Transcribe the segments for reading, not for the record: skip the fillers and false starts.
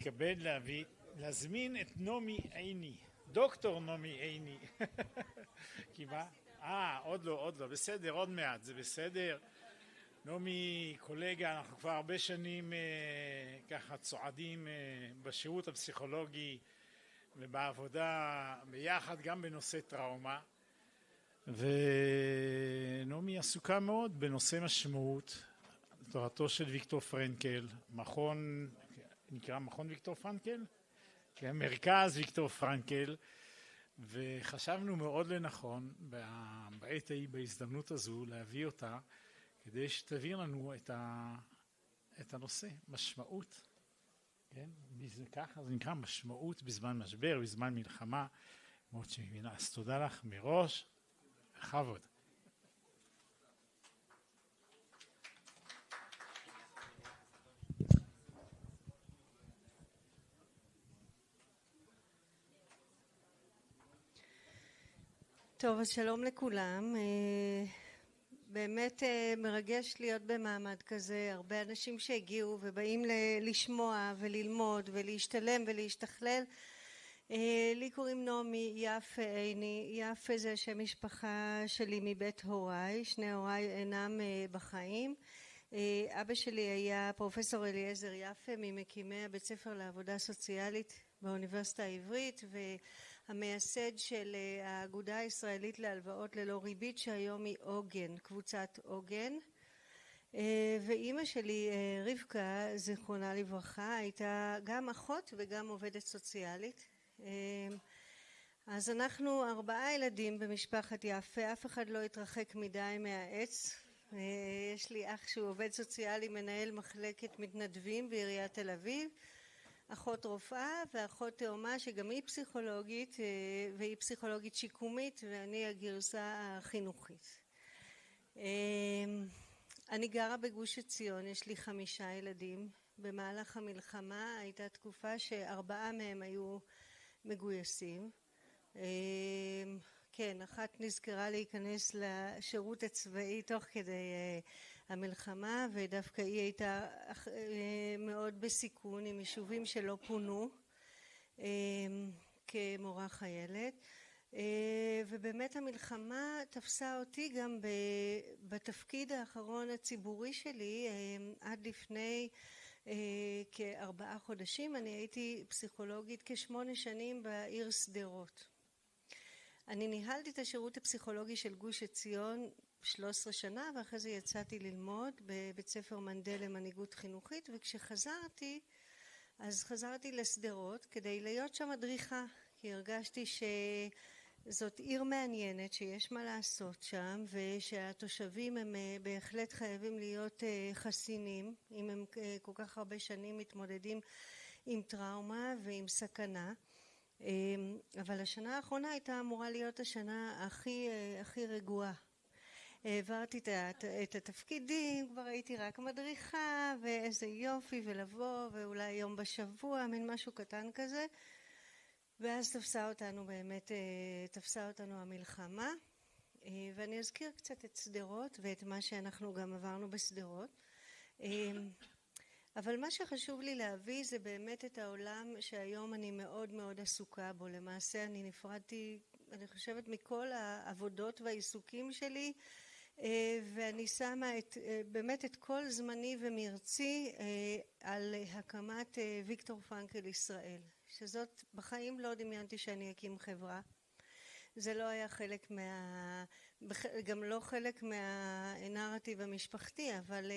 מתכבד להזמין את נעמי עיני, דוקטור נעמי עיני. כי מה? עוד לא, בסדר, עוד מעט, זה בסדר. נעמי קולגה, אנחנו כבר הרבה שנים ככה צועדים בשירות הפסיכולוגי ובעבודה ביחד, גם בנושא טראומה. ונעמי עסוקה מאוד בנושא משמעות, תורתו של ויקטור פרנקל, נקרא מכון ויקטור פרנקל? כן, מרכז ויקטור פרנקל, וחשבנו מאוד לנכון בעת ההיא, בהזדמנות הזו, להביא אותה, כדי שתביא לנו את הנושא, משמעות, כן? ככה זה נקרא משמעות בזמן משבר, בזמן מלחמה, מאוד שמבינה. אז תודה לך מראש, בכבוד. טוב, אז שלום לכולם. באמת מרגש להיות במעמד כזה, הרבה אנשים שהגיעו ובאים לשמוע וללמוד ולהשתלם ולהשתכלל. לי קוראים נעמי יפה עיני. יפה זה שם משפחה שלי מבית הוריי, שני הוריי אינם בחיים. אבא שלי היה פרופסור אליעזר יפה, ממקימי הבית ספר לעבודה סוציאלית באוניברסיטה העברית, והמייסד של האגודה הישראלית להלוואות ללא ריבית, שהיום היא עוגן, קבוצת עוגן. ואימא שלי, רבקה, זיכרונה לברכה, הייתה גם אחות וגם עובדת סוציאלית. אז אנחנו 4 ילדים במשפחת יפה, אף אחד לא התרחק מדי מהעץ. יש לי אח שהוא עובד סוציאלי, מנהל מחלקת מתנדבים בעיריית תל אביב, אחות רופאה ואחות תאומה שגם היא פסיכולוגית, והיא פסיכולוגית שיקומית, ואני הגרסה החינוכית. אני גרה בגוש עציון, יש לי 5 ילדים. במהלך המלחמה הייתה תקופה ש4 מהם היו מגויסים. כן, אחת נזכרה להיכנס לשירות הצבאי תוך כדי המלחמה, ודווקא היא הייתה מאוד בסיכון עם יישובים שלא פונו כמורה חיילת. ובאמת המלחמה תפסה אותי גם בתפקיד האחרון הציבורי שלי. עד לפני כ4 חודשים אני הייתי פסיכולוגית כ8 שנים בעיר שדרות. אני ניהלתי את השירות הפסיכולוגי של גוש עציון 13 שנה, ואחרי זה יצאתי ללמוד בבית ספר מנדל למנהיגות חינוכית, וכשחזרתי, אז חזרתי לשדרות כדי להיות שם מדריכה, כי הרגשתי שזאת עיר מעניינת, שיש מה לעשות שם, ושהתושבים הם בהחלט חייבים להיות חסינים, אם הם כל כך הרבה שנים מתמודדים עם טראומה ועם סכנה. אבל השנה האחרונה הייתה אמורה להיות השנה הכי רגועה. העברתי את התפקידים, כבר הייתי רק מדריכה, ואיזה יופי, ולבוא, ואולי יום בשבוע, מין משהו קטן כזה. ואז תפסה אותנו המלחמה, ואני אזכיר קצת את שדרות, ואת מה שאנחנו גם עברנו בשדרות. אבל מה שחשוב לי להביא זה באמת את העולם שהיום אני מאוד מאוד עסוקה בו. למעשה אני נפרדתי, אני חושבת, מכל העבודות והעיסוקים שלי, ואני שמה באמת את כל זמני ומרצי על הקמת ויקטור פרנקל ישראל, שזאת בחיים לא דמיינתי שאני אקים חברה. זה לא היה גם לא חלק מהנרטיב המשפחתי, אבל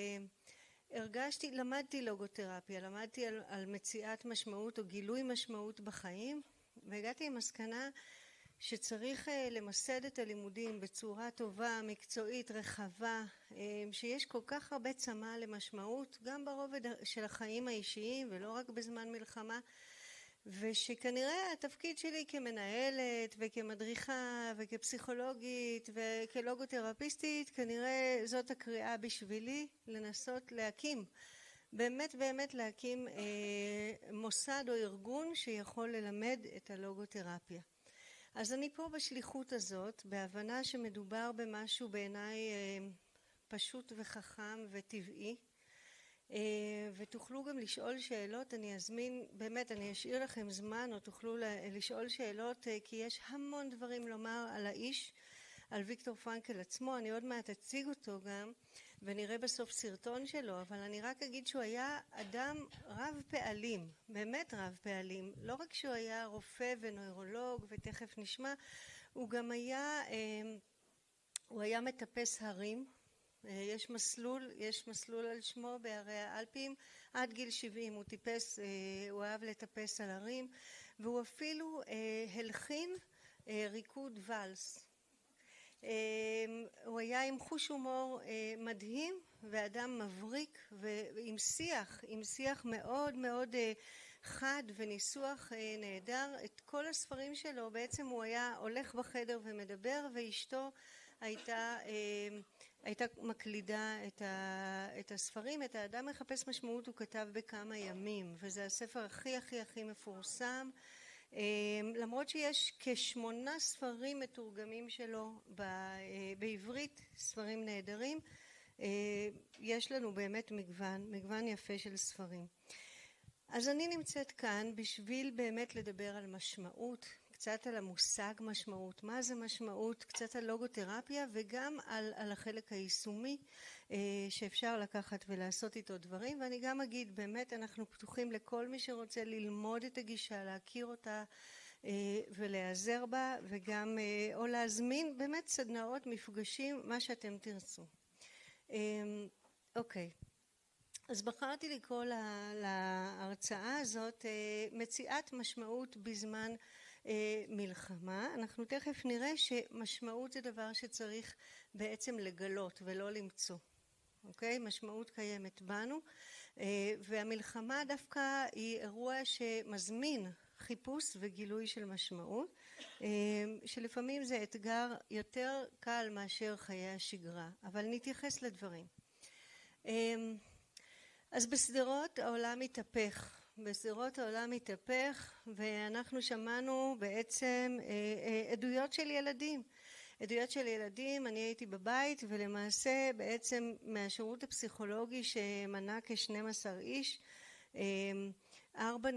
למדתי לוגותרפיה, למדתי על מציאת משמעות או גילוי משמעות בחיים, והגעתי למסקנה שצריך למסד את הלימודים בצורה טובה, מקצועית, רחבה, שיש כל כך הרבה צמא למשמעות, גם ברובד של החיים האישיים ולא רק בזמן מלחמה, ושכנראה התפקיד שלי כמנהלת וכמדריכה וכפסיכולוגית וכלוגותרפיסטית, כנראה זאת הקריאה בשבילי לנסות להקים, באמת להקים מוסד או ארגון שיכול ללמד את הלוגותרפיה. אז אני פה בשליחות הזאת, בהבנה שמדובר במשהו בעיניי פשוט וחכם וטבעי, ותוכלו גם לשאול שאלות. אני אזמין, באמת אני אשאיר לכם זמן או תוכלו לשאול שאלות, כי יש המון דברים לומר על האיש, על ויקטור פרנקל עצמו. אני עוד מעט אציג אותו גם ונראה בסוף סרטון שלו, אבל אני רק אגיד שהוא היה אדם רב פעלים, באמת רב פעלים. לא רק שהוא היה רופא ונוירולוג, ותכף נשמע, הוא גם היה מטפס הרים. יש מסלול על שמו בהרי האלפים. עד גיל 70 הוא טיפס, הוא אהב לטפס על הרים, והוא אפילו הלחין ריקוד ולס. הוא היה עם חוש הומור מדהים ואדם מבריק ועם שיח מאוד מאוד חד וניסוח נהדר. את כל הספרים שלו בעצם הוא היה הולך בחדר ומדבר, ואשתו הייתה מקלידה את הספרים. את האדם מחפש משמעות הוא כתב בכמה ימים, וזה הספר הכי מפורסם, למרות שיש כ8 ספרים מתורגמים שלו בעברית, ספרים נהדרים. יש לנו באמת מגוון יפה של ספרים. אז אני נמצאת כאן בשביל באמת לדבר על משמעות, קצת על המושג משמעות, מה זה משמעות, קצת על לוגותרפיה, וגם על החלק היישומי שאפשר לקחת ולעשות איתו דברים. ואני גם אגיד, באמת אנחנו פתוחים לכל מי שרוצה ללמוד את הגישה, להכיר אותה ולהיעזר בה, וגם או להזמין באמת סדנאות, מפגשים, מה שאתם תרצו. אוקיי. אז בחרתי לקרוא להרצאה הזאת מציאת משמעות בזמן מלחמה. אנחנו תכף נראה שמשמעות זה דבר שצריך בעצם לגלות ולא למצוא. אוקיי? משמעות קיימת בנו, והמלחמה דווקא היא אירוע שמזמין חיפוש וגילוי של משמעות, שלפעמים זה אתגר יותר קל מאשר חיי השגרה, אבל נתייחס לדברים. אז בשדרות העולם מתהפך, ואנחנו שמענו בעצם עדויות של ילדים. אני הייתי בבית, ולמעשה בעצם מהשירות הפסיכולוגי שמנה כ12 איש, 4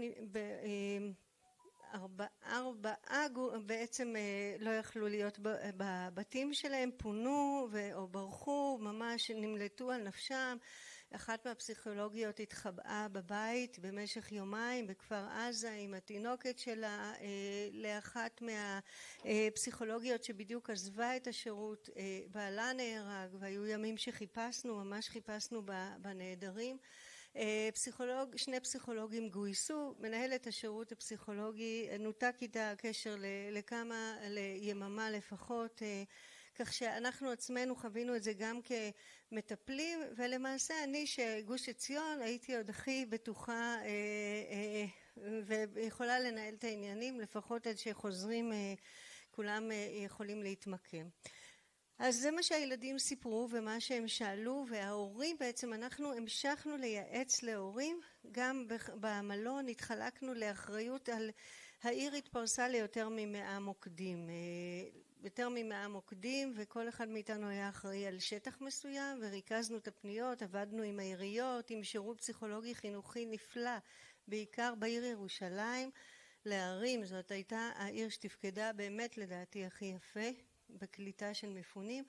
בעצם לא יכלו להיות בבתים שלהם, פונו או ברחו, ממש נמלטו על נפשם. אחת מהפסיכולוגיות התחבאה בבית במשך יומיים בכפר עזה עם התינוקת שלה, לאחת מהפסיכולוגיות שבדיוק עזבה את השירות בעלה נהרג, והיו ימים ממש חיפשנו בנעדרים. 2 פסיכולוגים גויסו, מנהלת השירות הפסיכולוגי נותק איתה הקשר ליממה לפחות, כך שאנחנו עצמנו חווינו את זה גם כמטפלים, ולמעשה אני שגוש עציון הייתי עוד הכי בטוחה ויכולה לנהל את העניינים, לפחות עד שחוזרים כולם יכולים להתמקם. אז זה מה שהילדים סיפרו ומה שהם שאלו, וההורים בעצם אנחנו המשכנו לייעץ להורים. גם במלון התחלקנו לאחריות על העיר, התפרסה ליותר מ100 מוקדים, וכל אחד מאיתנו היה אחראי על שטח מסוים, וריכזנו את הפניות, עבדנו עם העיריות, עם שירות פסיכולוגי חינוכי נפלא, בעיקר בעיר ירושלים. לערים, זאת הייתה העיר שתפקדה באמת לדעתי הכי יפה בקליטה של מפונים,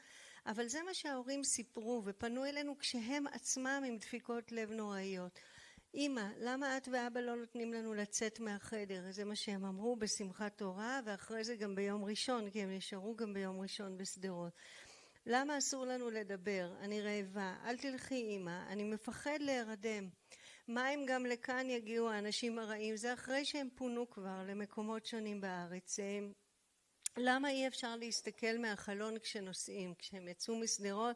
אבל זה מה שההורים סיפרו, ופנו אלינו כשהם עצמם עם דפיקות לב נוראיות. אמא, למה את ואבא לא נותנים לנו לצאת מהחדר? זה מה שהם אמרו בשמחת תורה, ואחרי זה גם ביום ראשון, כי הם נשארו גם ביום ראשון בשדרות. למה אסור לנו לדבר? אני רעבה. אל תלכי אמא, אני מפחד להירדם. מה אם גם לכאן יגיעו האנשים הרעים? זה אחרי שהם פונו כבר למקומות שונים בארץ. למה אי אפשר להסתכל מהחלון כשנוסעים? כשהם יצאו משדרות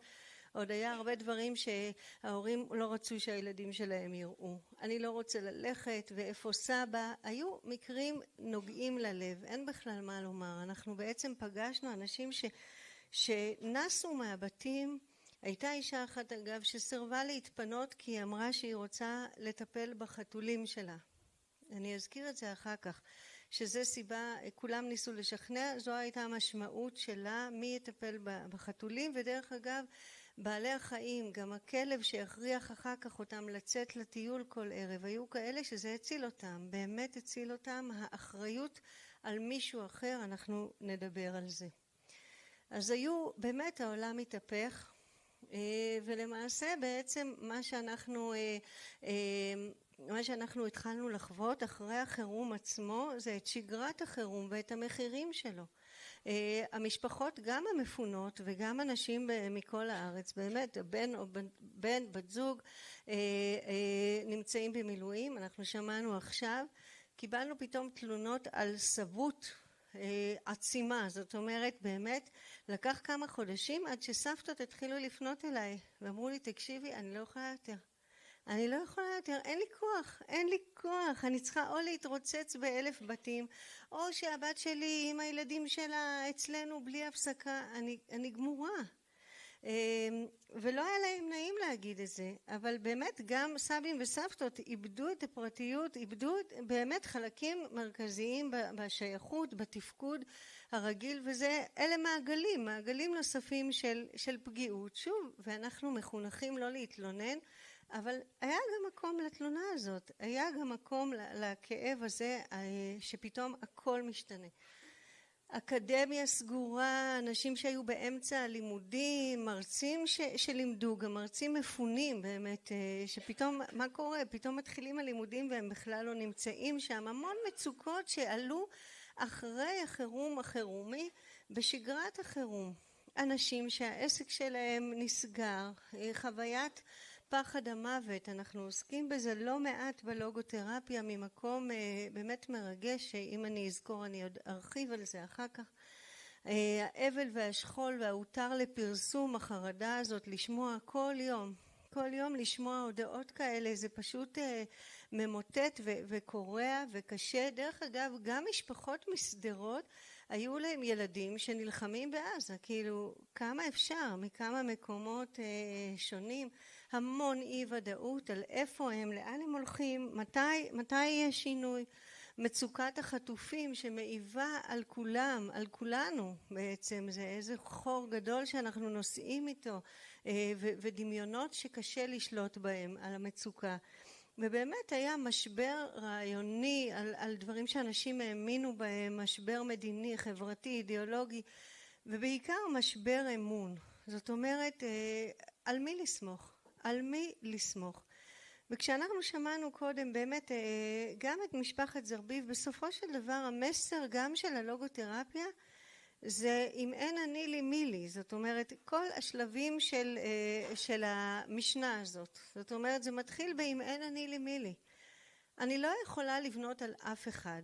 עוד היה הרבה דברים שההורים לא רצו שהילדים שלהם יראו. אני לא רוצה ללכת, ואיפה סבא? היו מקרים נוגעים ללב, אין בכלל מה לומר. אנחנו בעצם פגשנו אנשים שנסו מהבתים. הייתה אישה אחת אגב שסרבה להתפנות כי היא אמרה שהיא רוצה לטפל בחתולים שלה. אני אזכיר את זה אחר כך, שזה סיבה, כולם ניסו לשכנע, זו הייתה המשמעות שלה, מי יטפל בחתולים. ודרך אגב, בעלי החיים, גם הכלב שהכריח אחר כך אותם לצאת לטיול כל ערב, היו כאלה שזה הציל אותם, באמת הציל אותם. האחריות על מישהו אחר, אנחנו נדבר על זה. אז היו, באמת העולם התהפך, ולמעשה בעצם מה שאנחנו התחלנו לחוות אחרי החירום עצמו זה את שגרת החירום ואת המחירים שלו. המשפחות, גם המפונות וגם אנשים מכל הארץ, באמת בן בת זוג נמצאים במילואים. אנחנו שמענו עכשיו, קיבלנו פתאום תלונות על סבות עצימה. זאת אומרת, באמת לקח כמה חודשים עד שסבתות התחילו לפנות אליי ואמרו לי, תקשיבי, אני לא יכולה יותר, אין לי כוח, אני צריכה או להתרוצץ באלף בתים, או שהבת שלי עם הילדים שלה אצלנו בלי הפסקה, אני גמורה. ולא היה להם נעים להגיד את זה, אבל באמת גם סבים וסבתות איבדו את הפרטיות, איבדו באמת חלקים מרכזיים בשייכות, בתפקוד הרגיל, אלה מעגלים נוספים של פגיעות. שוב, ואנחנו מחונכים לא להתלונן, אבל היה גם מקום לתלונה הזאת, היה גם מקום לכאב הזה שפתאום הכל משתנה. אקדמיה סגורה, אנשים שהיו באמצע הלימודים, מרצים שלימדו, גם מרצים מפונים באמת, שפתאום מה קורה? פתאום מתחילים הלימודים והם בכלל לא נמצאים שם. המון מצוקות שעלו אחרי החירום החירומי בשגרת החירום. אנשים שהעסק שלהם נסגר, חוויית פחד המוות, אנחנו עוסקים בזה לא מעט בלוגותרפיה ממקום באמת מרגש, שאם אני אזכור אני עוד ארחיב על זה אחר כך. האבל והשכול וההותר לפרסום, החרדה הזאת, לשמוע כל יום לשמוע הודעות כאלה, זה פשוט ממוטט וקורע וקשה. דרך אגב, גם משפחות מסדרות היו להם ילדים שנלחמים בעזה, כאילו כמה אפשר, מכמה מקומות שונים, המון אי ודאות על איפה הם, לאן הם הולכים, מתי יהיה שינוי. מצוקת החטופים שמעיבה על כולם, על כולנו בעצם, זה איזה חור גדול שאנחנו נושאים איתו, ודמיונות שקשה לשלוט בהם, על המצוקה. ובאמת היה משבר רעיוני על דברים שאנשים האמינו בהם, משבר מדיני, חברתי, אידיאולוגי, ובעיקר משבר אמון. זאת אומרת, על מי לסמוך? וכשאנחנו שמענו קודם באמת גם את משפחת זרביב, בסופו של דבר המסר גם של הלוגותרפיה זה אם אין אני לי מי לי. זאת אומרת, כל השלבים של המשנה הזאת, זאת אומרת, זה מתחיל באם אין אני לי מי לי. אני לא יכולה לבנות על אף אחד,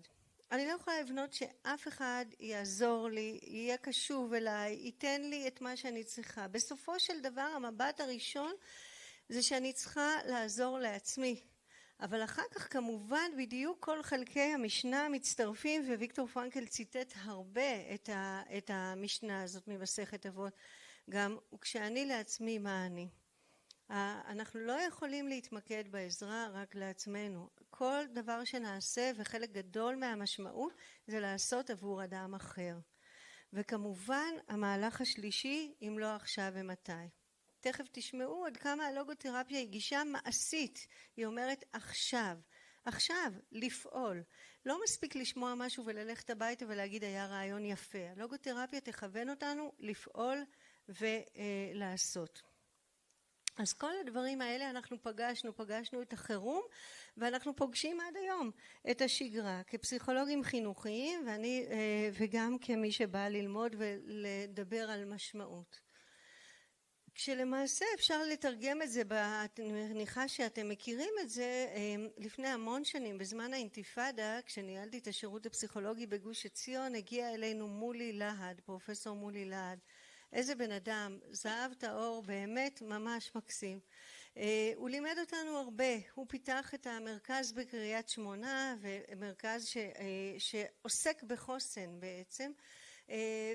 אני לא יכולה לבנות שאף אחד יעזור לי, יהיה קשוב אליי, ייתן לי את מה שאני צריכה. בסופו של דבר המבט הראשון זה שאני צריכה לעזור לעצמי, אבל אחר כך כמובן בדיוק כל חלקי המשנה מצטרפים, וויקטור פרנקל ציטט הרבה את המשנה הזאת ממסכת אבות, גם וכשאני לעצמי מה אני. אנחנו לא יכולים להתמקד בעזרה רק לעצמנו, כל דבר שנעשה וחלק גדול מהמשמעות זה לעשות עבור אדם אחר. וכמובן המהלך השלישי, אם לא עכשיו ומתי. תכף תשמעו עד כמה הלוגותרפיה היא גישה מעשית. היא אומרת עכשיו לפעול. לא מספיק לשמוע משהו וללכת הביתה ולהגיד היה רעיון יפה. הלוגותרפיה תכוון אותנו לפעול ולעשות. אז כל הדברים האלה אנחנו פגשנו את החירום, ואנחנו פוגשים עד היום את השגרה כפסיכולוגים חינוכיים, וגם כמי שבא ללמוד ולדבר על משמעות. כשלמעשה אפשר לתרגם את זה, אני מניחה שאתם מכירים את זה, לפני המון שנים בזמן האינתיפאדה, כשניהלתי את השירות הפסיכולוגי בגוש עציון, הגיע אלינו מולי להד, פרופסור מולי להד. איזה בן אדם, זהב טהור, באמת ממש מקסים. הוא לימד אותנו הרבה, הוא פיתח את המרכז בקריית שמונה, ומרכז שעוסק בחוסן בעצם,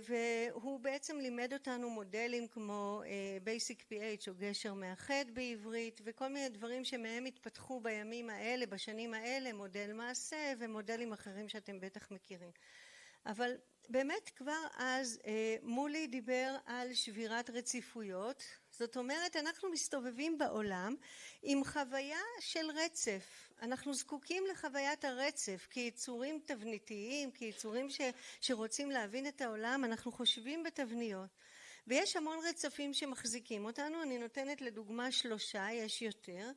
והוא בעצם לימד אותנו מודלים כמו Basic PH או גשר מאחד בעברית, וכל מיני דברים שמהם התפתחו בימים האלה, בשנים האלה, מודל מעשה ומודלים אחרים שאתם בטח מכירים. אבל באמת כבר אז מולי דיבר על שבירת רציפויות, זאת אומרת, אנחנו מסתובבים בעולם עם חוויה של רצף. אנחנו זקוקים לחוויית הרצף, כיצורים תבניתיים, כיצורים שרוצים להבין את העולם, אנחנו חושבים בתבניות. ויש המון רצפים שמחזיקים אותנו, אני נותנת לדוגמה 3, יש יותר,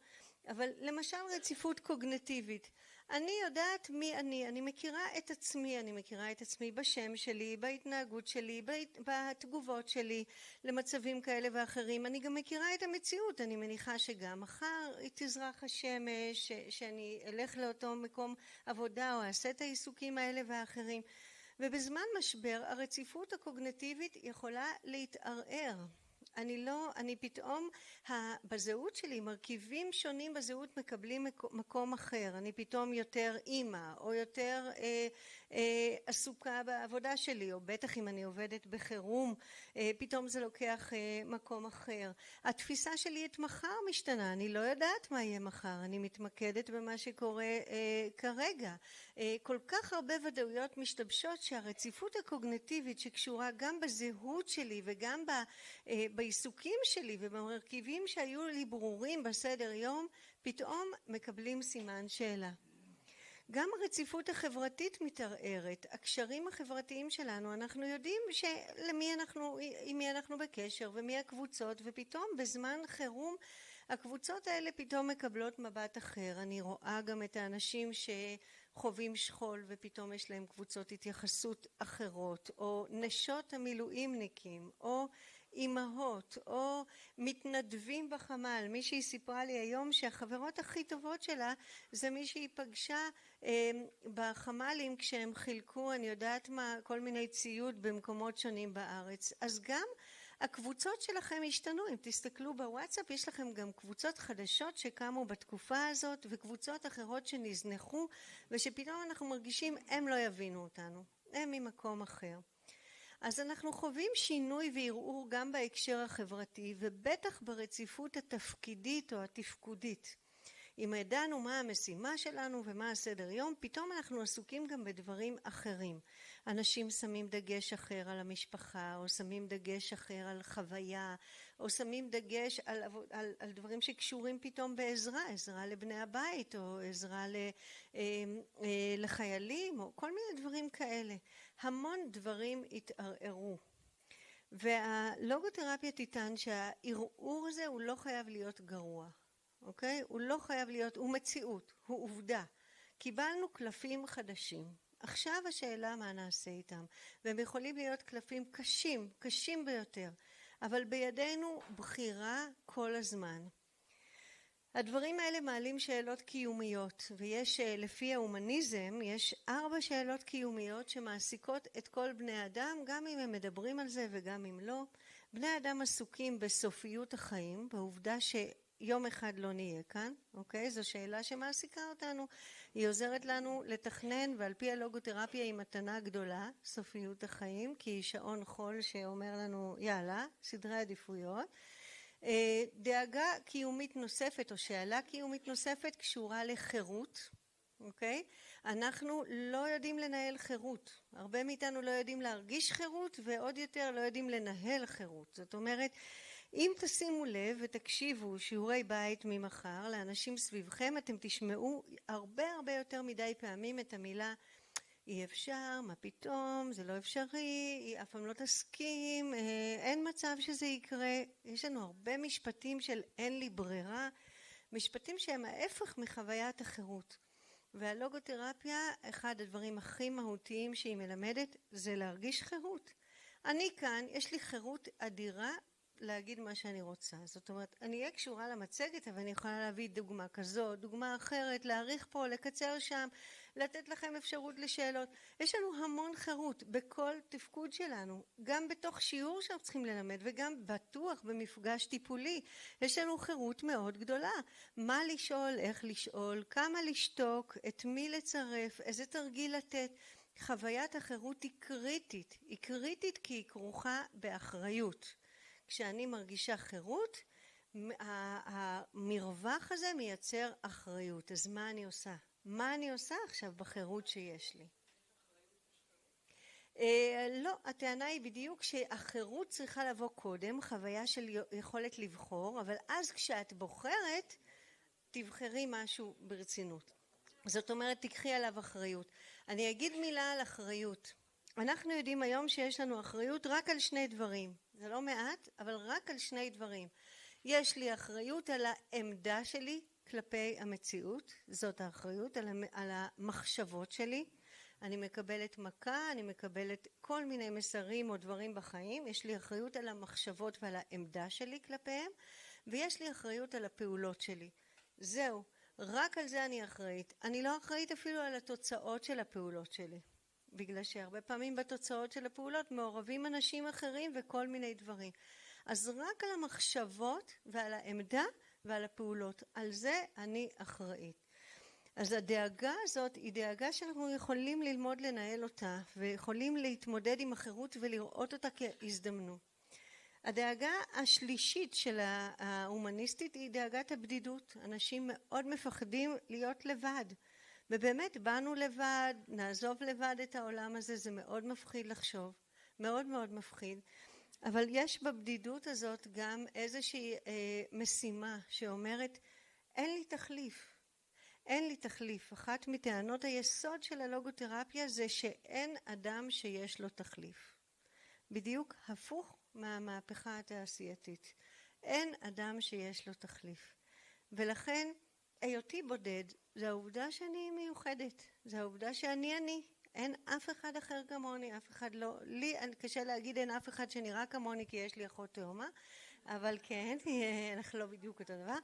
אבל למשל רציפות קוגניטיבית. אני יודעת מי אני מכירה את עצמי, אני מכירה את עצמי בשם שלי, בהתנהגות שלי, בתגובות שלי למצבים כאלה ואחרים. אני גם מכירה את המציאות, אני מניחה שגם מחר תזרח השמש, שאני אלך לאותו מקום עבודה או אעשה את העיסוקים האלה ואחרים. ובזמן משבר הרציפות הקוגניטיבית יכולה להתערער. אני פתאום, בזהות שלי, מרכיבים שונים בזהות מקבלים מקום אחר. אני פתאום יותר אימא, או יותר עסוקה בעבודה שלי, או בטח אם אני עובדת בחירום, פתאום זה לוקח מקום אחר. התפיסה שלי את מחר משתנה, אני לא יודעת מה יהיה מחר, אני מתמקדת במה שקורה כרגע. כל כך הרבה ודאויות משתבשות שהרציפות הקוגניטיבית שקשורה גם בזהות שלי וגם בעיסוקים שלי ובמרכיבים שהיו לי ברורים בסדר יום, פתאום מקבלים סימן שאלה. גם הרציפות החברתית מתערערת, הקשרים החברתיים שלנו, אנחנו יודעים עם מי אנחנו בקשר ומי הקבוצות, ופתאום בזמן חירום הקבוצות האלה פתאום מקבלות מבט אחר. אני רואה גם את האנשים שחווים שכול ופתאום יש להם קבוצות התייחסות אחרות, או נשות המילואימניקים, או אימהות, או מתנדבים בחמ"ל. מישהי סיפרה לי היום שהחברות הכי טובות שלה זה מי שהיא פגשה בחמ"לים כשהם חילקו, אני יודעת מה, כל מיני ציוד במקומות שונים בארץ. אז גם הקבוצות שלכם השתנו. אם תסתכלו בוואטסאפ, יש לכם גם קבוצות חדשות שקמו בתקופה הזאת, וקבוצות אחרות שנזנחו, ושפתאום אנחנו מרגישים הם לא יבינו אותנו, הם ממקום אחר. אז אנחנו חווים שינוי וערעור גם בהקשר החברתי, ובטח ברציפות התפקידית או התפקודית. אם ידענו מה המשימה שלנו ומה הסדר יום, פתאום אנחנו עסוקים גם בדברים אחרים. אנשים שמים דגש אחר על המשפחה, או שמים דגש אחר על חוויה, או שמים דגש על דברים שקשורים פתאום בעזרה, עזרה לבני הבית, או עזרה לחיילים, או כל מיני דברים כאלה. המון דברים התערערו. והלוגותרפיה תטען שהערעור הזה הוא לא חייב להיות גרוע. אוקיי? הוא לא חייב להיות, הוא מציאות, הוא עובדה. קיבלנו קלפים חדשים. עכשיו השאלה מה נעשה איתם. והם יכולים להיות קלפים קשים, קשים ביותר. אבל בידינו בחירה כל הזמן. הדברים האלה מעלים שאלות קיומיות, ויש לפי ההומניזם, יש 4 שאלות קיומיות שמעסיקות את כל בני אדם, גם אם הם מדברים על זה וגם אם לא. בני אדם עסוקים בסופיות החיים, בעובדה יום אחד לא נהיה כאן, אוקיי? זו שאלה שמעסיקה אותנו. היא עוזרת לנו לתכנן, ועל פי הלוגותרפיה היא מתנה גדולה, סופיות החיים, כי היא שעון חול שאומר לנו, יאללה, סדרי עדיפויות. דאגה קיומית נוספת, או שאלה קיומית נוספת, קשורה לחירות, אוקיי? אנחנו לא יודעים לנהל חירות. הרבה מאיתנו לא יודעים להרגיש חירות, ועוד יותר לא יודעים לנהל חירות. זאת אומרת, אם תשימו לב ותקשיבו שיעורי בית ממחר לאנשים סביבכם, אתם תשמעו הרבה יותר מדי פעמים את המילה אי אפשר, מה פתאום, זה לא אפשרי, היא אף פעם לא תסכים, אין מצב שזה יקרה. יש לנו הרבה משפטים של אין לי ברירה, משפטים שהם ההפך מחוויית החירות. והלוגותרפיה, אחד הדברים הכי מהותיים שהיא מלמדת, זה להרגיש חירות. אני כאן, יש לי חירות אדירה להגיד מה שאני רוצה. זאת אומרת, אני אהיה קשורה למצגת, אבל אני יכולה להביא דוגמה כזו, דוגמה אחרת, להאריך פה, לקצר שם, לתת לכם אפשרות לשאלות. יש לנו המון חירות בכל תפקוד שלנו, גם בתוך שיעור שאנחנו צריכים ללמד, וגם בטוח במפגש טיפולי. יש לנו חירות מאוד גדולה. מה לשאול, איך לשאול, כמה לשתוק, את מי לצרף, איזה תרגיל לתת. חוויית החירות היא קריטית. היא קריטית כי היא כרוכה באחריות. כשאני מרגישה חירות, המרווח הזה מייצר אחריות. אז מה אני עושה? מה אני עושה עכשיו בחירות שיש לי? לא, הטענה היא בדיוק שהחירות צריכה לבוא קודם, חוויה של יכולת לבחור, אבל אז כשאת בוחרת, תבחרי משהו ברצינות. זאת אומרת, תקחי עליו אחריות. אני אגיד מילה על אחריות. אנחנו יודעים היום שיש לנו אחריות רק על שני דברים. זה לא מעט, אבל רק על שני דברים. יש לי אחריות על העמדה שלי כלפי המציאות, זאת האחריות, על המחשבות שלי. אני מקבלת מכה, אני מקבלת כל מיני מסרים או דברים בחיים, יש לי אחריות על המחשבות ועל העמדה שלי כלפיהם, ויש לי אחריות על הפעולות שלי. זהו, רק על זה אני אחראית. אני לא אחראית אפילו על התוצאות של הפעולות שלי, בגלל שהרבה פעמים בתוצאות של הפעולות מעורבים אנשים אחרים וכל מיני דברים. אז רק על המחשבות ועל העמדה ועל הפעולות, על זה אני אחראית. אז הדאגה הזאת היא דאגה שאנחנו יכולים ללמוד לנהל אותה, ויכולים להתמודד עם החירות ולראות אותה כהזדמנות. הדאגה השלישית של ההומניסטית היא דאגת הבדידות. אנשים מאוד מפחדים להיות לבד, ובאמת באנו לבד, נעזוב לבד את העולם הזה, זה מאוד מפחיד לחשוב, מאוד מאוד מפחיד. אבל יש בבדידות הזאת גם איזושהי משימה שאומרת, אין לי תחליף. אין לי תחליף. אחת מטענות היסוד של הלוגותרפיה זה שאין אדם שיש לו תחליף. בדיוק הפוך מהמהפכה התעשייתית. אין אדם שיש לו תחליף. ולכן היותי בודד זה העובדה שאני מיוחדת. זה העובדה שאני אני. אין אף אחד אחר כמוני, אף אחד לא, לי קשה להגיד אין אף אחד שנראה כמוני כי יש לי אחות תאומה, אבל כן, אנחנו לא בדיוק אותו דבר,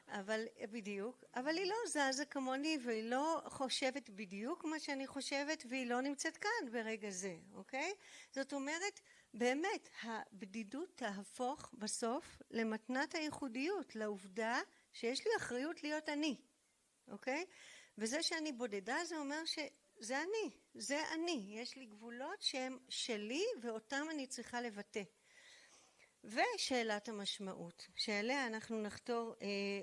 אבל בדיוק, אבל היא לא זזה כמוני והיא לא חושבת בדיוק מה שאני חושבת והיא לא נמצאת כאן ברגע זה, אוקיי? זאת אומרת, באמת, הבדידות תהפוך בסוף למתנת הייחודיות, לעובדה שיש לי אחריות להיות אני, אוקיי? וזה שאני בודדה זה אומר שזה אני, זה אני, יש לי גבולות שהם שלי ואותם אני צריכה לבטא. ושאלת המשמעות, שאליה אנחנו נחתור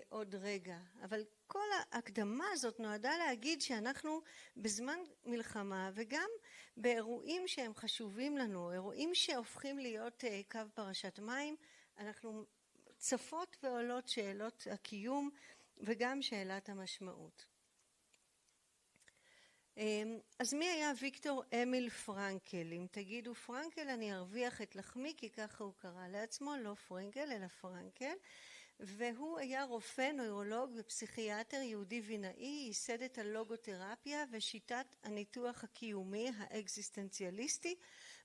עוד רגע, אבל כל ההקדמה הזאת נועדה להגיד שאנחנו בזמן מלחמה וגם באירועים שהם חשובים לנו, אירועים שהופכים להיות קו פרשת מים, אנחנו צפות ועולות שאלות הקיום וגם שאלת המשמעות. אז מי היה ויקטור אמיל פרנקל? אם תגידו פרנקל אני ארוויח את לחמי, כי ככה הוא קרא לעצמו, לא פרנקל אלא פרנקל, והוא היה רופא, נוירולוג ופסיכיאטר יהודי וינאי, ייסד את הלוגותרפיה ושיטת הניתוח הקיומי האקזיסטנציאליסטי,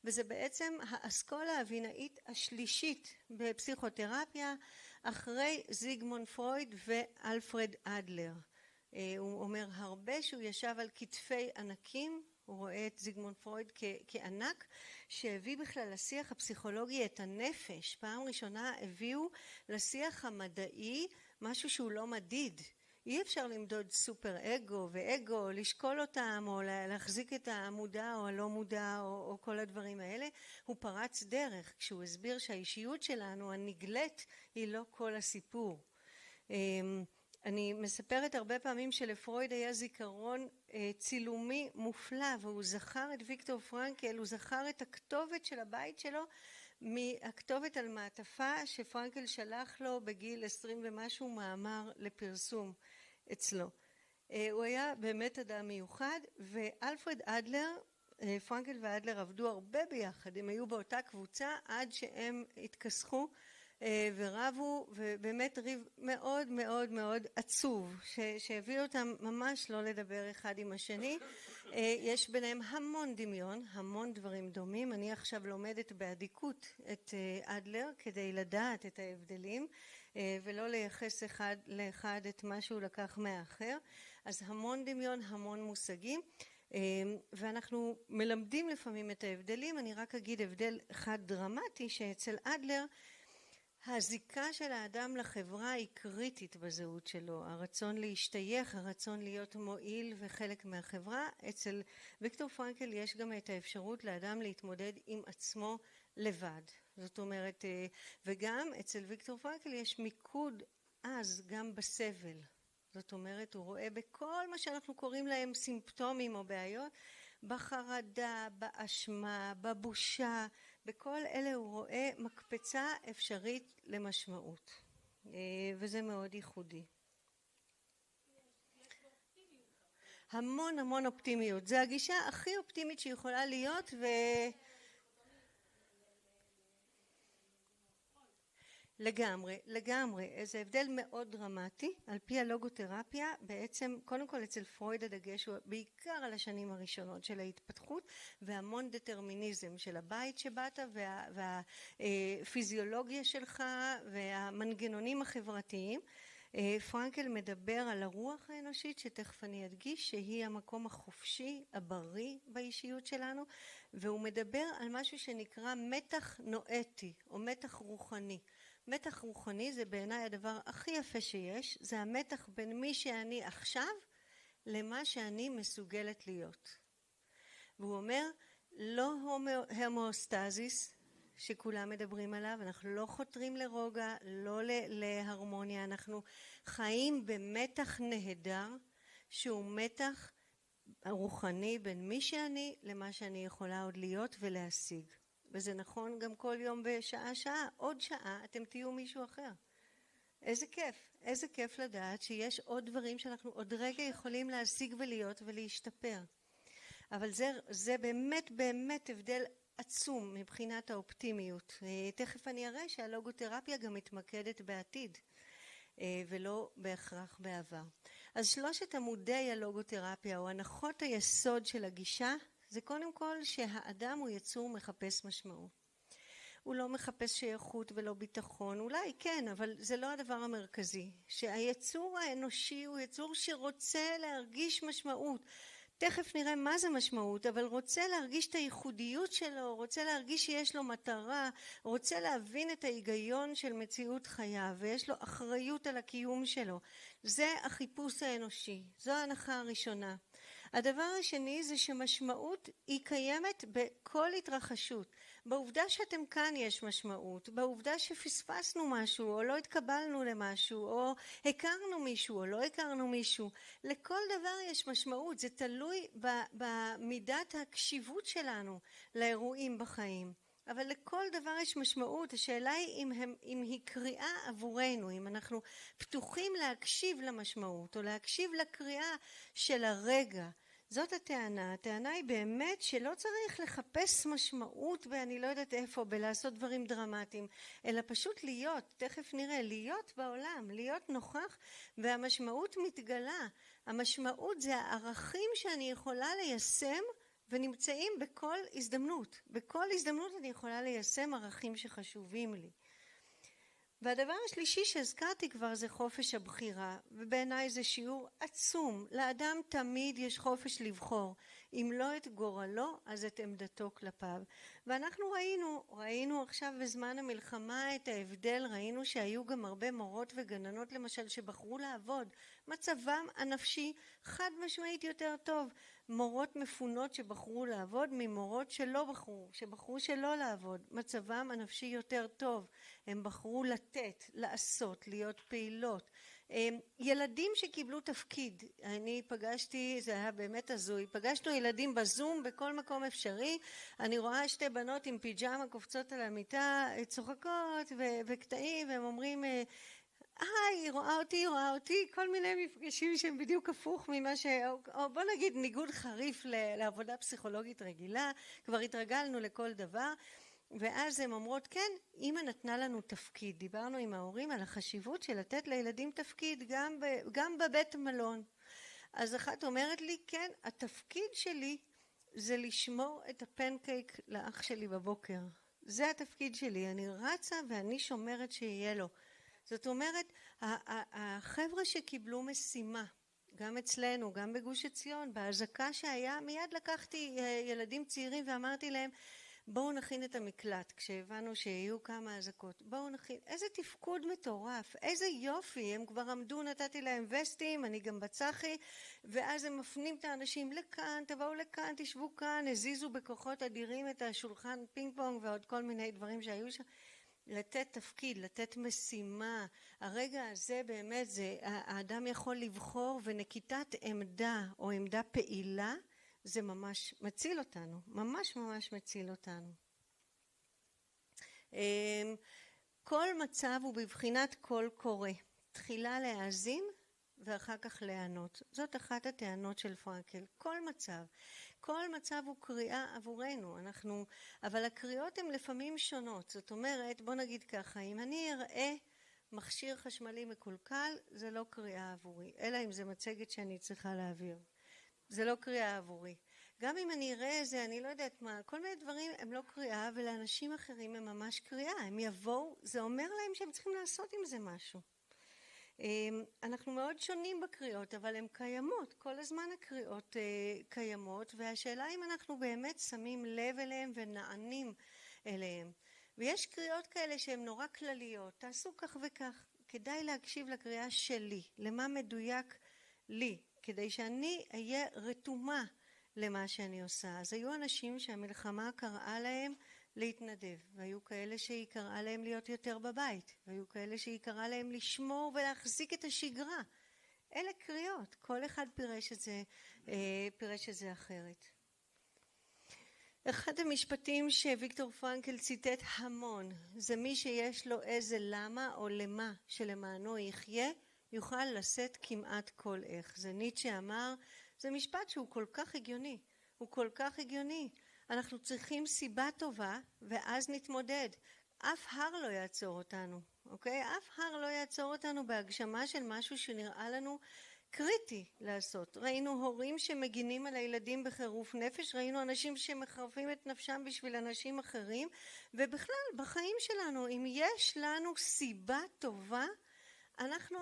וזה בעצם האסכולה הוינאית השלישית בפסיכותרפיה אחרי זיגמונד פרויד ואלפרד אדלר. הוא אומר הרבה שהוא ישב על כתפי ענקים, הוא רואה את זיגמונד פרויד כענק, שהביא בכלל לשיח הפסיכולוגי את הנפש. פעם ראשונה הביאו לשיח המדעי משהו שהוא לא מדיד. אי אפשר למדוד סופר אגו ואגו, לשקול אותם או להחזיק את המודע או הלא מודע או כל הדברים האלה. הוא פרץ דרך כשהוא הסביר שהאישיות שלנו הנגלית היא לא כל הסיפור. אני מספרת הרבה פעמים שלפרויד היה זיכרון צילומי מופלא, והוא זכר את ויקטור פרנקל, הוא זכר את הכתובת של הבית שלו מהכתובת על מעטפה שפרנקל שלח לו בגיל 20 ומשהו מאמר לפרסום אצלו. הוא היה באמת אדם מיוחד, ואלפרד אדלר, פרנקל ואדלר עבדו הרבה ביחד, הם היו באותה קבוצה עד שהם התכסחו ורבו, ובאמת ריב מאוד מאוד מאוד עצוב שהביא אותם ממש לא לדבר אחד עם השני. יש ביניהם המון דמיון, המון דברים דומים. אני עכשיו לומדת באדיקות את אדלר כדי לדעת את ההבדלים ולא לייחס אחד לאחד את מה שהוא לקח מהאחר. אז המון דמיון, המון מושגים, ואנחנו מלמדים לפעמים את ההבדלים. אני רק אגיד הבדל אחד דרמטי, שאצל אדלר הזיקה של האדם לחברה היא קריטית בזהות שלו, הרצון להשתייך, הרצון להיות מועיל וחלק מהחברה. אצל ויקטור פרנקל יש גם את האפשרות לאדם להתמודד עם עצמו לבד. זאת אומרת, וגם אצל ויקטור פרנקל יש מיקוד אז גם בסבל. זאת אומרת, הוא רואה בכל מה שאנחנו קוראים להם סימפטומים או בעיות, בחרדה, באשמה, בבושה, בכל אלה הוא רואה מקפצה אפשרית למשמעות, וזה מאוד ייחודי. המון המון אופטימיות, זה הגישה הכי אופטימית שיכולה להיות, לגמרי, לגמרי, זה הבדל מאוד דרמטי. על פי הלוגותרפיה, בעצם קודם כל אצל פרויד הדגש הוא בעיקר על השנים הראשונות של ההתפתחות, והמון דטרמיניזם של הבית שבאת והפיזיולוגיה שלך והמנגנונים החברתיים. פרנקל מדבר על הרוח האנושית, שתכף אני אדגיש שהיא המקום החופשי הבריא באישיות שלנו, והוא מדבר על משהו שנקרא מתח נואטי או מתח רוחני. מתח רוחני זה בעיניי הדבר הכי יפה שיש, זה המתח בין מי שאני עכשיו למה שאני מסוגלת להיות. והוא אומר, לא הומואסטזיס שכולם מדברים עליו, אנחנו לא חותרים לרוגע, לא להרמוניה, אנחנו חיים במתח נהדר, שהוא מתח רוחני בין מי שאני למה שאני יכולה עוד להיות ולהשיג. וזה נכון גם כל יום בשעה, עוד שעה אתם תהיו מישהו אחר. איזה כיף לדעת שיש עוד דברים שאנחנו עוד רגע יכולים להשיג ולהיות ולהשתפר. אבל זה באמת הבדל עצום מבחינת האופטימיות. תכף אני אראה שהלוגותרפיה גם מתמקדת בעתיד, ולא בהכרח בעבר. אז שלושת עמודי הלוגותרפיה או הנחות היסוד של הגישה, זה קודם כל שהאדם הוא יצור מחפש משמעות. הוא לא מחפש שייכות ולא ביטחון, אולי כן, אבל זה לא הדבר המרכזי. שהיצור האנושי הוא יצור שרוצה להרגיש משמעות. תכף נראה מה זה משמעות, אבל רוצה להרגיש את הייחודיות שלו, רוצה להרגיש שיש לו מטרה, רוצה להבין את ההיגיון של מציאות חייו, ויש לו אחריות על הקיום שלו. זה החיפוש האנושי, זו ההנחה הראשונה. הדבר השני זה שמשמעות היא קיימת בכל התרחשות. בעובדה שאתם כאן יש משמעות, בעובדה שפספסנו משהו או לא התקבלנו למשהו או הכרנו מישהו או לא הכרנו מישהו, לכל דבר יש משמעות. זה תלוי במידת הקשיבות שלנו לאירועים בחיים, אבל לכל דבר יש משמעות. השאלה היא אם היא קריאה עבורנו, אם אנחנו פתוחים להקשיב למשמעות או להקשיב לקריאה של הרגע. זאת הטענה. הטענה היא באמת שלא צריך לחפש משמעות ואני לא יודעת איפה בלעשות דברים דרמטיים, אלא פשוט להיות, תכף נראה, להיות בעולם, להיות נוכח, והמשמעות מתגלה. המשמעות זה הערכים שאני יכולה ליישם ונמצאים בכל הזדמנות. בכל הזדמנות אני יכולה ליישם ערכים שחשובים לי. והדבר השלישי שהזכרתי כבר זה חופש הבחירה, ובעיניי זה שיעור עצום. לאדם תמיד יש חופש לבחור, אם לא את גורלו אז את עמדתו כלפיו. ואנחנו ראינו עכשיו בזמן המלחמה את ההבדל, ראינו שהיו גם הרבה מורות וגננות למשל שבחרו לעבוד, מצבם הנפשי חד משמעית יותר טוב. מורות מפונות שבחרו לעבוד ממורות שבחרו שלא לעבוד, מצבם הנפשי יותר טוב, הם בחרו לתת, לעשות, להיות פעילות. ילדים שקיבלו תפקיד, אני פגשתי, זה היה באמת הזוי, פגשנו ילדים בזום בכל מקום אפשרי, אני רואה שתי בנות עם פיג'מה קופצות על המיטה, צוחקות וקטעים, והם אומרים היי, רואה אותי, כל מיני מפגשים שהם בדיוק הפוך ממה או בוא נגיד ניגוד חריף לעבודה פסיכולוגית רגילה, כבר התרגלנו לכל דבר, ואז הן אומרות כן, אמא נתנה לנו תפקיד. דיברנו עם ההורים על החשיבות של לתת לילדים תפקיד גם בבית מלון. אז אחת אומרת לי כן, התפקיד שלי זה לשמור את הפנקייק לאח שלי בבוקר, זה התפקיד שלי, אני רצה ואני שומרת שיהיה לו. זאת אומרת, החבר'ה שקיבלו משימה, גם אצלנו, גם בגוש עציון, בהזקה שהיה, מיד לקחתי ילדים צעירים ואמרתי להם, בואו נכין את המקלט, כשהבנו שיהיו כמה הזקות, בואו נכין, איזה תפקוד מטורף, איזה יופי, הם כבר עמדו, נתתי להם וסטים, אני גם בצחי, ואז הם מפנים את האנשים לכאן, תבואו לכאן, תשבו כאן, הזיזו בכוחות אדירים את השולחן פינג פונג ועוד כל מיני דברים שהיו שם, לתת תפקיד, לתת משימה. הרגע הזה באמת זה, האדם יכול לבחור, ונקיטת עמדה או עמדה פעילה זה ממש מציל אותנו, ממש ממש מציל אותנו. כל מצב הוא בבחינת קול קורא, תחילה להאזין ואחר כך לענות. זאת אחת הטענות של פרנקל. כל מצב הוא קריאה עבורנו, אבל הקריאות הן לפעמים שונות. זאת אומרת, בוא נגיד ככה, אם אני אראה מכשיר חשמלי מקולקל, זה לא קריאה עבורי, אלא אם זה מצגת שאני צריכה להעביר. זה לא קריאה עבורי. גם אם אני אראה איזה, אני לא יודעת מה, כל מיני דברים הם לא קריאה, ולאנשים אחרים הם ממש קריאה. הם יבואו, זה אומר להם שהם צריכים לעשות עם זה משהו. אנחנו מאוד שונים בקריאות, אבל הן קיימות. כל הזמן הקריאות קיימות, והשאלה אם אנחנו באמת שמים לב אליהם ונענים אליהם. ויש קריאות כאלה שהן נורא כלליות. תעשו כך וכך. כדאי להקשיב לקריאה שלי, למה מדויק לי, כדי שאני אהיה רתומה למה שאני עושה. אז היו אנשים שהמלחמה קראה להם להתנדב, והיו כאלה שהיא קראה להם להיות יותר בבית, והיו כאלה שהיא קראה להם לשמור ולהחזיק את השגרה. אלה קריאות, כל אחד פירש את זה אחרת. אחד המשפטים שוויקטור פרנקל ציטט המון, זה מי שיש לו איזה למה או למה שלמענו יחיה, יוכל לשאת כמעט כל איך. זה ניטשה אמר, זה משפט שהוא כל כך הגיוני, הוא כל כך הגיוני. אנחנו צריכים סיבה טובה ואז נתמודד. אף הר לא יעצור אותנו, אוקיי? אף הר לא יעצור אותנו בהגשמה של משהו שנראה לנו קריטי לעשות. ראינו הורים שמגינים על הילדים בחירוף נפש, ראינו אנשים שמחרפים את נפשם בשביל אנשים אחרים, ובכלל בחיים שלנו, אם יש לנו סיבה טובה, אנחנו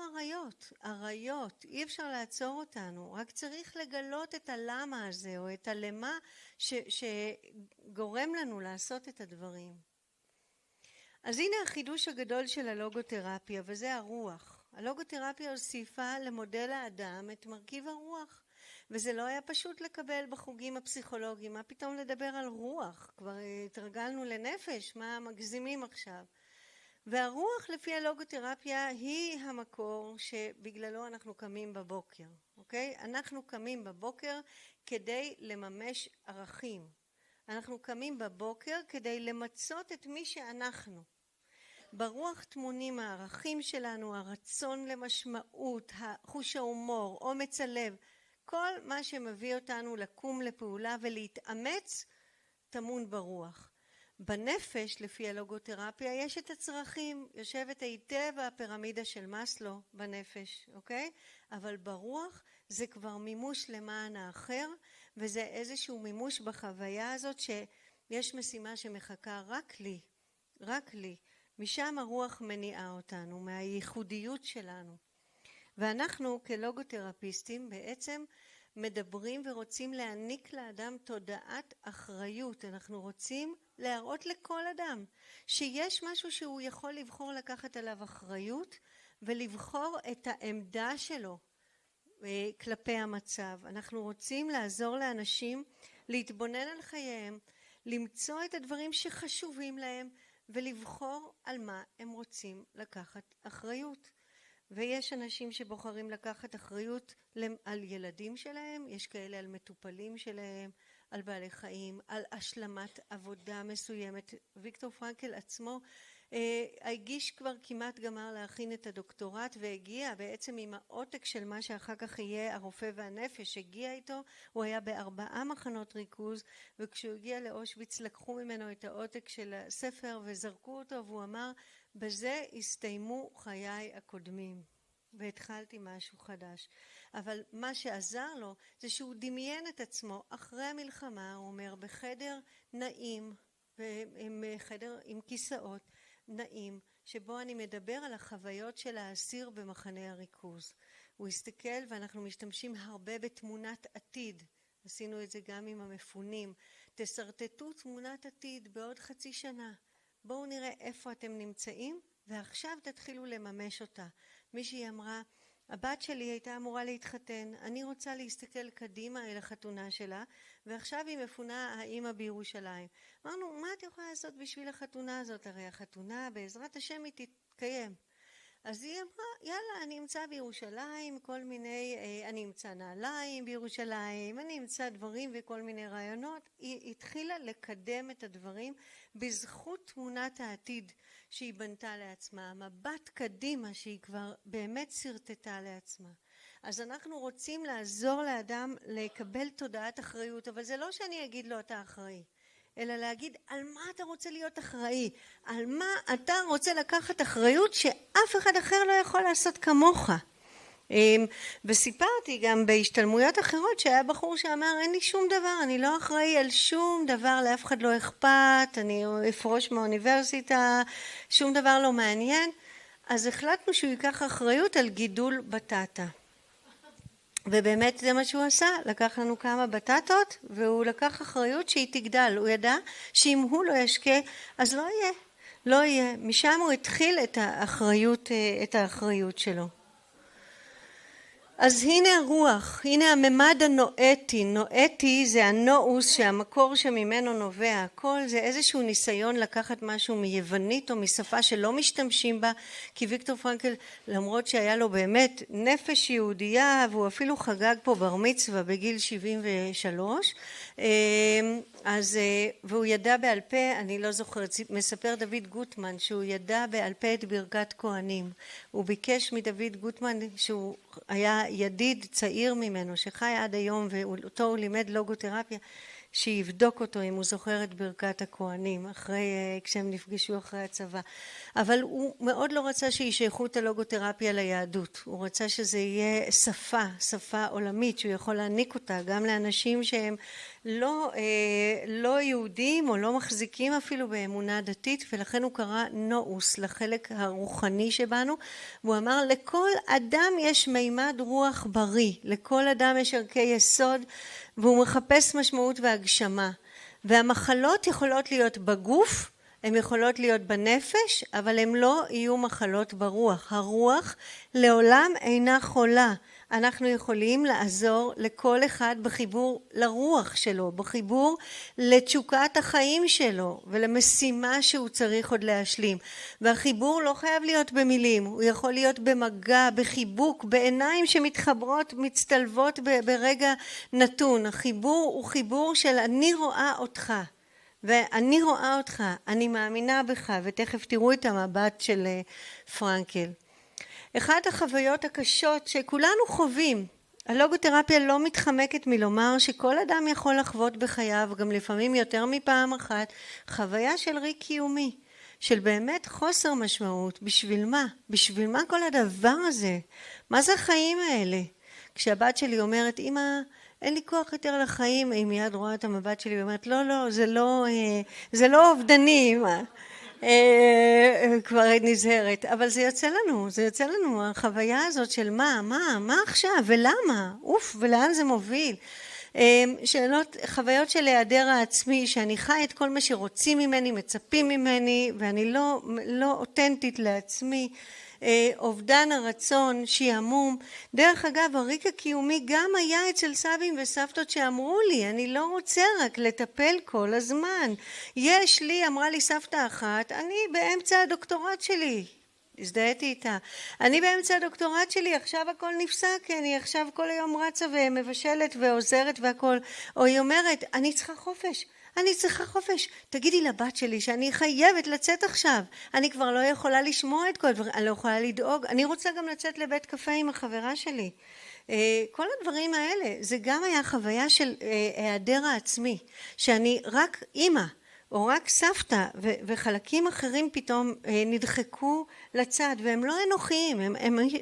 אריות, אי אפשר לעצור אותנו, רק צריך לגלות את הלמה הזה או את הלמה שגורם לנו לעשות את הדברים. אז הנה החידוש הגדול של הלוגותרפיה, וזה הרוח. הלוגותרפיה הוסיפה למודל האדם את מרכיב הרוח, וזה לא היה פשוט לקבל בחוגים הפסיכולוגיים. מה פתאום לדבר על רוח? כבר התרגלנו לנפש, מה מגזימים עכשיו? והרוח לפי הלוגותרפיה היא המקור שבגללו אנחנו קמים בבוקר, אוקיי? אנחנו קמים בבוקר כדי לממש ערכים. אנחנו קמים בבוקר כדי למצות את מי שאנחנו. ברוח טמונים הערכים שלנו, הרצון למשמעות, חוש ההומור, אומץ הלב, כל מה שמביא אותנו לקום לפעולה ולהתאמץ טמון ברוח. בנפש, לפי הלוגותרפיה, יש את הצרכים, יושבת היטב הפירמידה של מאסלו בנפש, אוקיי? אבל ברוח זה כבר מימוש למען האחר, וזה איזשהו מימוש בחוויה הזאת שיש משימה שמחכה רק לי. משם הרוח מניעה אותנו, מהייחודיות שלנו. ואנחנו כלוגותרפיסטים בעצם מדברים ורוצים להעניק לאדם תודעת אחריות. אנחנו רוצים להראות לכל אדם שיש משהו שהוא יכול לבחור לקחת עליו אחריות ולבחור את העמדה שלו כלפי המצב. אנחנו רוצים לעזור לאנשים להתבונן על חייהם, למצוא את הדברים שחשובים להם ולבחור על מה הם רוצים לקחת אחריות. ויש אנשים שבוחרים לקחת אחריות על ילדים שלהם, יש כאלה על מטופלים שלהם, על בעלי חיים, על השלמת עבודה מסוימת. ויקטור פרנקל עצמו הגיש כבר כמעט גמר להכין את הדוקטורט, והגיע בעצם עם העותק של מה שאחר כך יהיה הרופא והנפש, הגיע איתו, הוא היה ב4 מחנות ריכוז, וכשהוא הגיע לאושוויץ לקחו ממנו את העותק של הספר וזרקו אותו, והוא אמר, בזה הסתיימו חיי הקודמים והתחלתי משהו חדש. אבל מה שעזר לו זה שהוא דמיין את עצמו אחרי המלחמה, הוא אומר, בחדר נעים, בחדר עם כיסאות נעים, שבו אני מדבר על החוויות של האסיר במחנה הריכוז. הוא הסתכל, ואנחנו משתמשים הרבה בתמונת עתיד, עשינו את זה גם עם המפונים, תסרטטו תמונת עתיד בעוד חצי שנה, בואו נראה איפה אתם נמצאים ועכשיו תתחילו לממש אותה. מישהי אמרה, הבת שלי הייתה אמורה להתחתן, אני רוצה להסתכל קדימה אל החתונה שלה, ועכשיו היא מפונה האמא בירושלים. אמרנו, מה את יכולה לעשות בשביל החתונה הזאת? הרי החתונה בעזרת השם היא תתקיים. אז היא אמרה, יאללה, אני אמצא בירושלים כל מיני, אני אמצא נעליים בירושלים, אני אמצא דברים וכל מיני רעיונות. היא התחילה לקדם את הדברים בזכות תמונת העתיד שהיא בנתה לעצמה, המבט קדימה שהיא כבר באמת סרטטה לעצמה. אז אנחנו רוצים לעזור לאדם לקבל תודעת אחריות, אבל זה לא שאני אגיד לו אתה אחראי, אלא להגיד על מה אתה רוצה להיות אחראי, על מה אתה רוצה לקחת אחריות שאף אחד אחר לא יכול לעשות כמוך. וסיפרתי גם בהשתלמויות אחרות שהיה בחור שאמר אין לי שום דבר, אני לא אחראי על שום דבר, לאף אחד לא אכפת, אני אפרוש מהאוניברסיטה, שום דבר לא מעניין. אז החלטנו שהוא ייקח אחריות על גידול בטטה. ובאמת זה מה שהוא עשה, לקח לנו כמה בטטות והוא לקח אחריות שהיא תגדל. הוא ידע שאם הוא לא ישקה אז לא יהיה. משם הוא התחיל את האחריות שלו. אז הנה הרוח, הנה הממד הנואטי. נואטי זה הנואוס שהמקור שממנו נובע. הכל זה איזשהו ניסיון לקחת משהו מיוונית או משפה שלא משתמשים בה, כי ויקטור פרנקל, למרות שהיה לו באמת נפש יהודייה, והוא אפילו חגג פה בר מצווה בגיל 73, והוא ידע בעל פה, אני לא זוכרת, מספר דוד גוטמן שהוא ידע בעל פה את ברכת כהנים. הוא ביקש מדוד גוטמן שהוא היה ידיד צעיר ממנו שחי עד היום ואותו הוא לימד לוגותרפיה, שיבדוק אותו אם הוא זוכר את ברכת הכהנים כשהם נפגשו אחרי הצבא. אבל הוא מאוד לא רצה שישייכו את הלוגותרפיה ליהדות. הוא רצה שזה יהיה שפה עולמית שהוא יכול להעניק אותה גם לאנשים שהם לא יהודים או לא מחזיקים אפילו באמונה דתית, ולכן הוא קרא נואוס לחלק הרוחני שבנו. והוא אמר לכל אדם יש מימד רוח בריא, לכל אדם יש ערכי יסוד, והוא מחפש משמעות והגשמה. והמחלות יכולות להיות בגוף, הן יכולות להיות בנפש, אבל הן לא יהיו מחלות ברוח. הרוח לעולם אינה חולה. אנחנו יכולים לעזור לכל אחד בחיבור לרוח שלו, בחיבור לתשוקת החיים שלו ולמשימה שהוא צריך עוד להשלים. והחיבור לא חייב להיות במילים, הוא יכול להיות במגע, בחיבוק, בעיניים שמתחברות, מצטלבות ברגע נתון. החיבור הוא חיבור של אני רואה אותך. ואני רואה אותך, אני מאמינה בך, ותכף תראו את המבט של פרנקל. אחת החוויות הקשות שכולנו חווים, הלוגותרפיה לא מתחמקת מלומר שכל אדם יכול לחוות בחייו, גם לפעמים יותר מפעם אחת, חוויה של ריק קיומי, של באמת חוסר משמעות. בשביל מה? בשביל מה כל הדבר הזה? מה זה החיים האלה? כשהבת שלי אומרת, אמא, אין לי כוח יותר לחיים, היא מיד רואה את המבט שלי ואומרת, לא, זה לא אובדני, אמא. כבר נזהרת, אבל זה יוצא לנו, החוויה הזאת של מה עכשיו ולמה, ולאן זה מוביל. חוויות של היעדר העצמי, שאני חי את כל מה שרוצים ממני, מצפים ממני, ואני לא אותנטית לעצמי. אובדן הרצון, שיעמום. דרך אגב, הריק הקיומי גם היה אצל סבים וסבתות שאמרו לי, אני לא רוצה רק לטפל כל הזמן. אמרה לי סבתא אחת, אני באמצע הדוקטורט שלי. הזדהיתי איתה. אני באמצע הדוקטורט שלי, עכשיו הכל נפסק, אני עכשיו כל היום רצה ומבשלת ועוזרת והכל. או היא אומרת, אני צריכה חופש. תגידי לבת שלי שאני חייבת לצאת עכשיו. אני כבר לא יכולה לשמוע את כל הדברים, אני לא יכולה לדאוג. אני רוצה גם לצאת לבית קפה עם החברה שלי. כל הדברים האלה, זה גם היה חוויה של היעדר העצמי. שאני רק אימא, או רק סבתא, וחלקים אחרים פתאום נדחקו לצד, והם לא אנוכיים,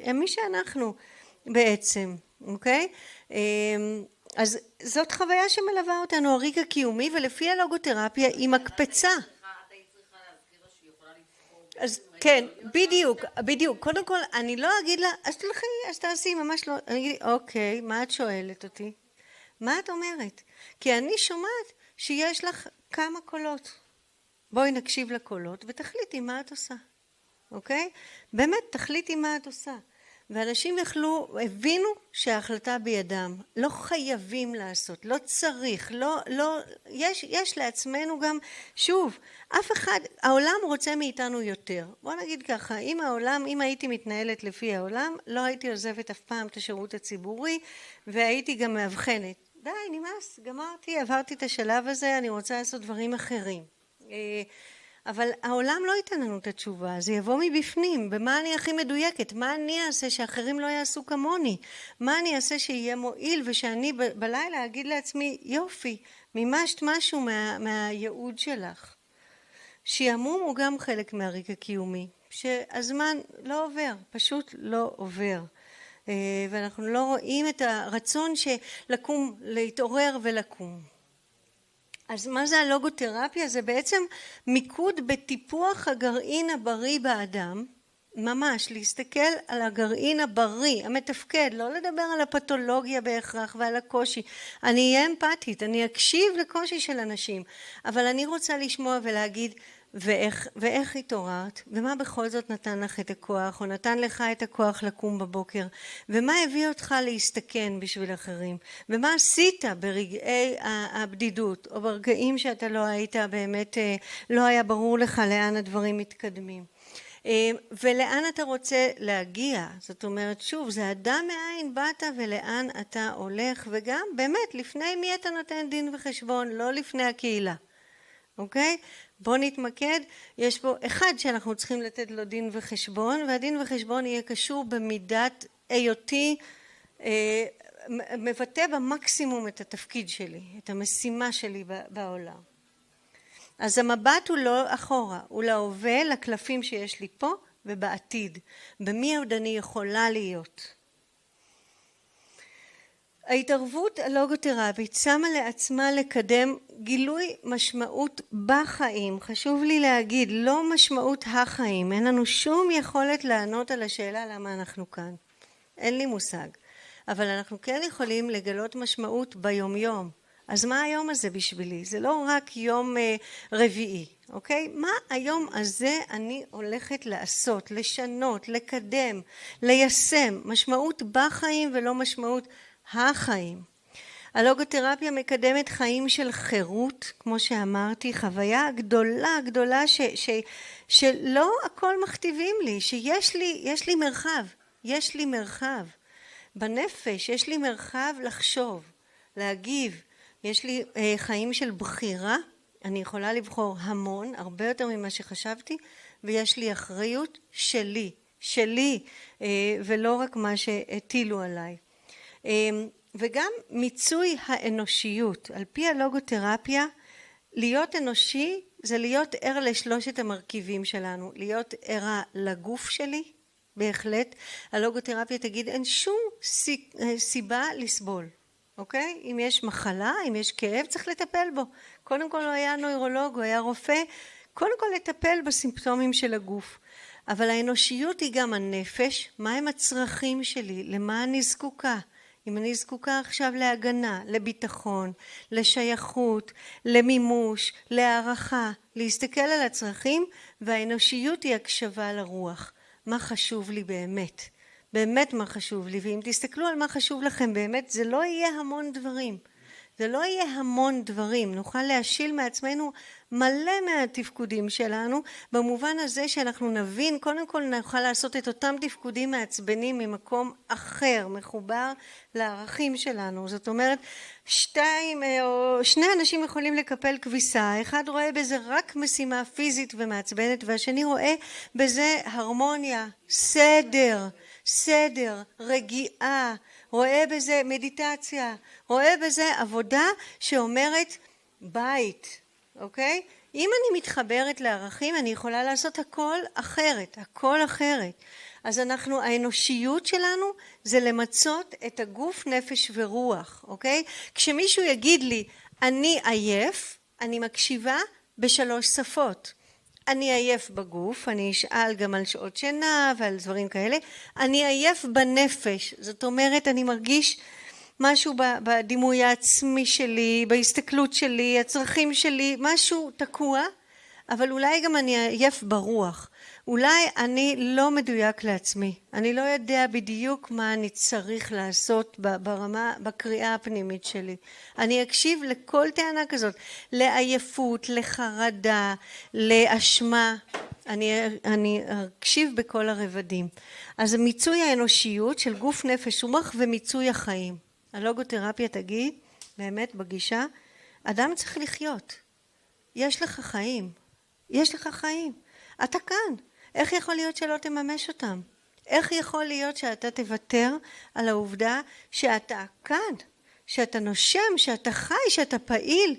הם מי שאנחנו בעצם, אוקיי? אז זאת חוויה שמלווה אותנו, הריק הקיומי, ולפי הלוגותרפיה היא מקפצה. אז כן, בדיוק. קודם כל, אני לא אגיד לה, אז תלכי, אז תעשי, ממש לא. אני אגיד, אוקיי, מה את שואלת אותי? מה את אומרת? כי אני שומעת שיש לך כמה קולות. בואי נקשיב לקולות ותחליטי מה את עושה. אוקיי? באמת, תחליטי מה את עושה. ואנשים הבינו שההחלטה בידם, לא חייבים לעשות, לא צריך, יש לעצמנו גם, שוב, אף אחד, העולם רוצה מאיתנו יותר. בוא נגיד ככה, אם הייתי מתנהלת לפי העולם, לא הייתי עוזבת אף פעם את השירות הציבורי, והייתי גם מאבחנת. די, נמאס, גמרתי, עברתי את השלב הזה, אני רוצה לעשות דברים אחרים. אבל העולם לא ייתן לנו את התשובה, זה יבוא מבפנים, במה אני הכי מדויקת, מה אני אעשה שאחרים לא יעשו כמוני, מה אני אעשה שיהיה מועיל ושאני בלילה אגיד לעצמי, יופי, מימשת משהו מהייעוד שלך. שיעמום הוא גם חלק מהריק הקיומי, שהזמן לא עובר, פשוט לא עובר. ואנחנו לא רואים את הרצון לקום, להתעורר ולקום. אז מה זה הלוגותרפיה? זה בעצם מיקוד בטיפוח הגרעין הבריא באדם, ממש להסתכל על הגרעין הבריא, המתפקד, לא לדבר על הפתולוגיה בהכרח ועל הקושי. אני אהיה אמפתית, אני אקשיב לקושי של אנשים, אבל אני רוצה לשמוע ולהגיד, ואיך התעוררת, ומה בכל זאת נתן לך את הכוח, או נתן לך את הכוח לקום בבוקר, ומה הביא אותך להסתכן בשביל אחרים, ומה עשית ברגעי הבדידות, או ברגעים שאתה לא היית באמת, לא היה ברור לך לאן הדברים מתקדמים. ולאן אתה רוצה להגיע, זאת אומרת שוב, זה אדם מאין באת ולאן אתה הולך, וגם באמת לפני מי אתה נותן דין וחשבון, לא לפני הקהילה. אוקיי? בוא נתמקד, יש פה אחד שאנחנו צריכים לתת לו דין וחשבון, והדין וחשבון יהיה קשור במידת היותי, מבטא במקסימום את התפקיד שלי, את המשימה שלי בעולם. אז המבט הוא לא אחורה, הוא להווה, לקלפים שיש לי פה ובעתיד, במי עוד אני יכולה להיות. ההתערבות הלוגותרפית שמה לעצמה לקדם גילוי משמעות בחיים. חשוב לי להגיד, לא משמעות החיים. אין לנו שום יכולת לענות על השאלה למה אנחנו כאן. אין לי מושג. אבל אנחנו כן יכולים לגלות משמעות ביום-יום. אז מה היום הזה בשבילי? זה לא רק יום רביעי, אוקיי? מה היום הזה אני הולכת לעשות, לשנות, לקדם, ליישם? משמעות בחיים ולא משמעות החיים. הלוגותרפיה מקדמת חיים של חירות, כמו שאמרתי, חוויה גדולה שלא הכל מכתיבים לי, שיש לי מרחב, יש לי מרחב. בנפש יש לי מרחב לחשוב, להגיב, יש לי חיים של בחירה, אני יכולה לבחור המון, הרבה יותר ממה שחשבתי, ויש לי אחריות שלי, ולא רק מה שהטילו עליי. וגם מיצוי האנושיות. על פי הלוגותרפיה, להיות אנושי זה להיות ער לשלושת המרכיבים שלנו. להיות ערה לגוף שלי, בהחלט. הלוגותרפיה תגיד, אין שום סיבה לסבול. אוקיי? אם יש מחלה, אם יש כאב, צריך לטפל בו. קודם כל הוא היה נוירולוג, הוא היה רופא. קודם כל לטפל בסימפטומים של הגוף. אבל האנושיות היא גם הנפש. מהם הצרכים שלי? למה אני זקוקה? אם אני זקוקה עכשיו להגנה, לביטחון, לשייכות, למימוש, להערכה, להסתכל על הצרכים, והאנושיות היא הקשבה לרוח. מה חשוב לי באמת? באמת מה חשוב לי, ואם תסתכלו על מה חשוב לכם באמת, זה לא יהיה המון דברים. זה לא יהיה המון דברים, נוכל להשיל מעצמנו מלא מהתפקודים שלנו, במובן הזה שאנחנו נבין, קודם כל נוכל לעשות את אותם תפקודים מעצבנים ממקום אחר, מחובר לערכים שלנו. זאת אומרת, שני אנשים יכולים לקפל כביסה, אחד רואה בזה רק משימה פיזית ומעצבנת, והשני רואה בזה הרמוניה, סדר, רגיעה, רואה בזה מדיטציה, רואה בזה עבודה שאומרת בית, אוקיי? אם אני מתחברת לערכים, אני יכולה לעשות הכל אחרת. אז האנושיות שלנו זה למצות את הגוף, נפש ורוח, אוקיי? כשמישהו יגיד לי, אני עייף, אני מקשיבה ב3 שפות. אני עייף בגוף, אני אשאל גם על שעות שינה ועל דברים כאלה. אני עייף בנפש, זאת אומרת, אני מרגיש משהו בדימוי העצמי שלי, בהסתכלות שלי, הצרכים שלי, משהו תקוע, אבל אולי גם אני עייף ברוח. אולי אני לא מדויק לעצמי, אני לא יודע בדיוק מה אני צריך לעשות בקריאה הפנימית שלי. אני אקשיב לכל טענה כזאת, לעייפות, לחרדה, לאשמה, אני אקשיב בכל הרבדים. אז מיצוי האנושיות של גוף נפש ומוח ומיצוי החיים. הלוגותרפיה תגיד, באמת בגישה, אדם צריך לחיות. יש לך חיים, יש לך חיים. אתה כאן. איך יכול להיות שלא תממש אותם? איך יכול להיות שאתה תוותר על העובדה שאתה כאן, שאתה נושם, שאתה חי, שאתה פעיל?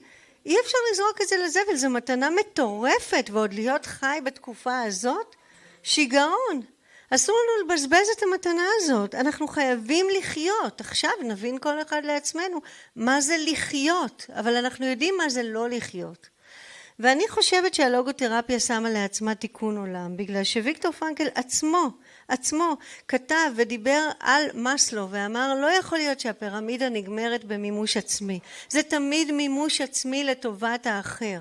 אי אפשר לזרוק את זה לזבל, זו מתנה מטורפת, ועוד להיות חי בתקופה הזאת, שיגעון. אסור לנו לבזבז את המתנה הזאת, אנחנו חייבים לחיות. עכשיו נבין כל אחד לעצמנו מה זה לחיות, אבל אנחנו יודעים מה זה לא לחיות. ואני חושבת שהלוגותרפיה שמה לעצמה תיקון עולם, בגלל שוויקטור פרנקל עצמו כתב ודיבר על מסלו ואמר לא יכול להיות שהפירמידה נגמרת במימוש עצמי. זה תמיד מימוש עצמי לטובת האחר.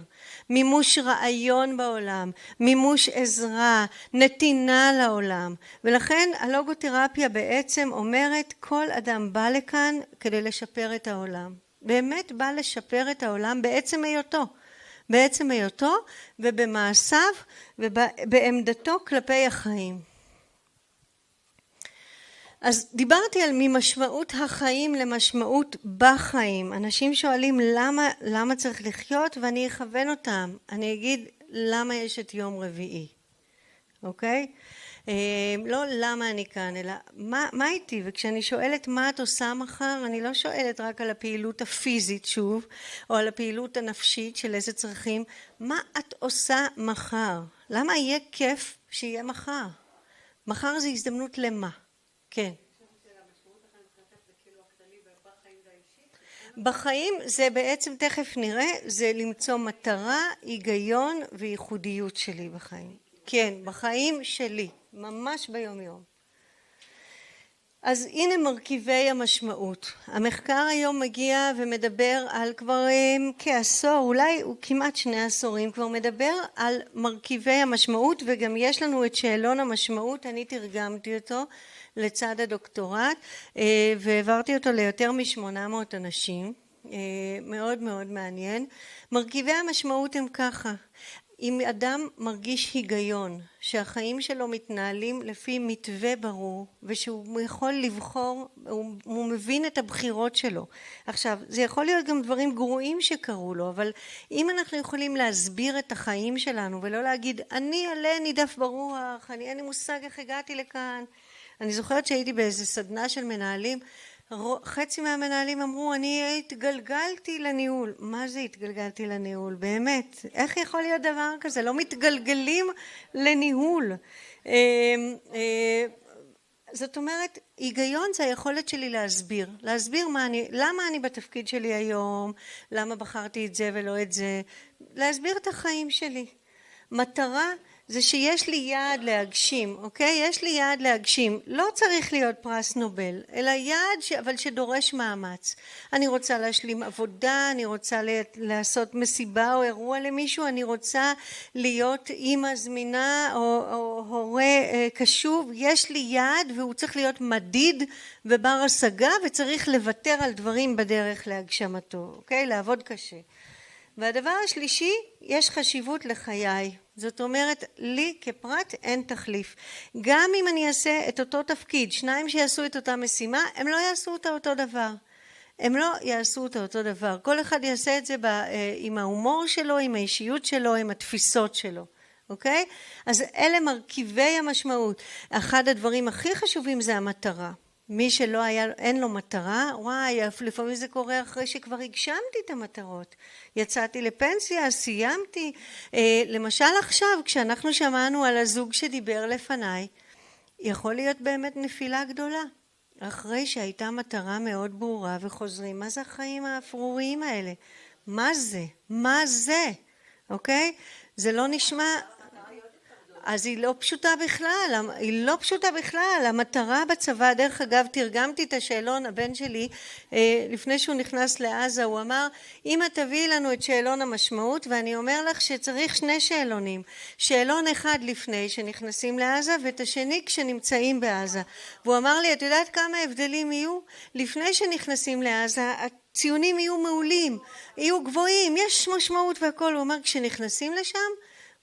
מימוש רעיון בעולם, מימוש עזרה, נתינה לעולם. ולכן הלוגותרפיה בעצם אומרת כל אדם בא לכאן כדי לשפר את העולם. באמת בא לשפר את העולם בעצם היותו ובמעשיו ובעמדתו כלפי החיים. אז דיברתי על ממשמעות החיים למשמעות בחיים. אנשים שואלים למה צריך לחיות ואני אכוון אותם. אני אגיד למה יש את יום רביעי. אוקיי? לא למה אני כאן, אלא מה איתי? וכשאני שואלת מה את עושה מחר, אני לא שואלת רק על הפעילות הפיזית שוב, או על הפעילות הנפשית של איזה צרכים. מה את עושה מחר? למה יהיה כיף שיהיה מחר? מחר זה הזדמנות למה? כן. בחיים זה בעצם תכף נראה, זה למצוא מטרה, היגיון וייחודיות שלי בחיים. כן, בחיים שלי. ממש ביום יום. אז הנה מרכיבי המשמעות. המחקר היום מגיע ומדבר על כבר כעשור, אולי הוא כמעט 2 עשורים, כבר מדבר על מרכיבי המשמעות, וגם יש לנו את שאלון המשמעות, אני תרגמתי אותו לצד הדוקטורט, והעברתי אותו ליותר מ-800 אנשים, מאוד מאוד מעניין. מרכיבי המשמעות הם ככה, אם אדם מרגיש היגיון, שהחיים שלו מתנהלים לפי מתווה ברור, ושהוא יכול לבחור, הוא מבין את הבחירות שלו. עכשיו, זה יכול להיות גם דברים גרועים שקרו לו, אבל אם אנחנו יכולים להסביר את החיים שלנו, ולא להגיד, אני עלה נידף ברוח, אין לי מושג איך הגעתי לכאן. אני זוכרת שהייתי באיזה סדנה של מנהלים, חצי מהמנהלים אמרו, אני התגלגלתי לניהול. מה זה התגלגלתי לניהול? באמת, איך יכול להיות דבר כזה? לא מתגלגלים לניהול. זאת אומרת, היגיון זה היכולת שלי להסביר למה אני בתפקיד שלי היום, למה בחרתי את זה ולא את זה, להסביר את החיים שלי. מטרה זה שיש לי יעד להגשים, אוקיי? יש לי יעד להגשים. לא צריך להיות פרס נובל, אלא יעד אבל שדורש מאמץ. אני רוצה להשלים עבודה, אני רוצה לעשות מסיבה או אירוע למישהו, אני רוצה להיות אימא זמינה או הורה קשוב. יש לי יעד והוא צריך להיות מדיד ובר השגה, וצריך לוותר על דברים בדרך להגשמתו, אוקיי? לעבוד קשה. והדבר השלישי, יש חשיבות לחיי. זאת אומרת, לי כפרט אין תחליף. גם אם אני אעשה את אותו תפקיד, 2 שיעשו את אותה משימה, הם לא יעשו אותה אותו דבר. הם לא יעשו אותה אותו דבר. כל אחד יעשה את זה עם ההומור שלו, עם האישיות שלו, עם התפיסות שלו. אוקיי? אז אלה מרכיבי המשמעות. אחד הדברים הכי חשובים זה המטרה. מי שלא היה, אין לו מטרה, וואי, לפעמים זה קורה אחרי שכבר הגשמתי את המטרות. יצאתי לפנסיה, סיימתי. למשל עכשיו, כשאנחנו שמענו על הזוג שדיבר לפניי, יכול להיות באמת נפילה גדולה. אחרי שהייתה מטרה מאוד ברורה וחוזרים, מה זה החיים האפרוריים האלה? מה זה? מה זה? אוקיי? זה לא נשמע... אז היא לא פשוטה בכלל, היא לא פשוטה בכלל. המטרה בצבא, דרך אגב, תרגמתי את השאלון, הבן שלי, לפני שהוא נכנס לעזה, הוא אמר, אמא תביאי לנו את שאלון המשמעות, ואני אומר לך שצריך 2 שאלונים. שאלון אחד לפני שנכנסים לעזה, ואת השני כשנמצאים בעזה. והוא אמר לי, את יודעת כמה הבדלים יהיו? לפני שנכנסים לעזה, הציונים יהיו מעולים, יהיו גבוהים, יש משמעות והכל. הוא אומר, כשנכנסים לשם,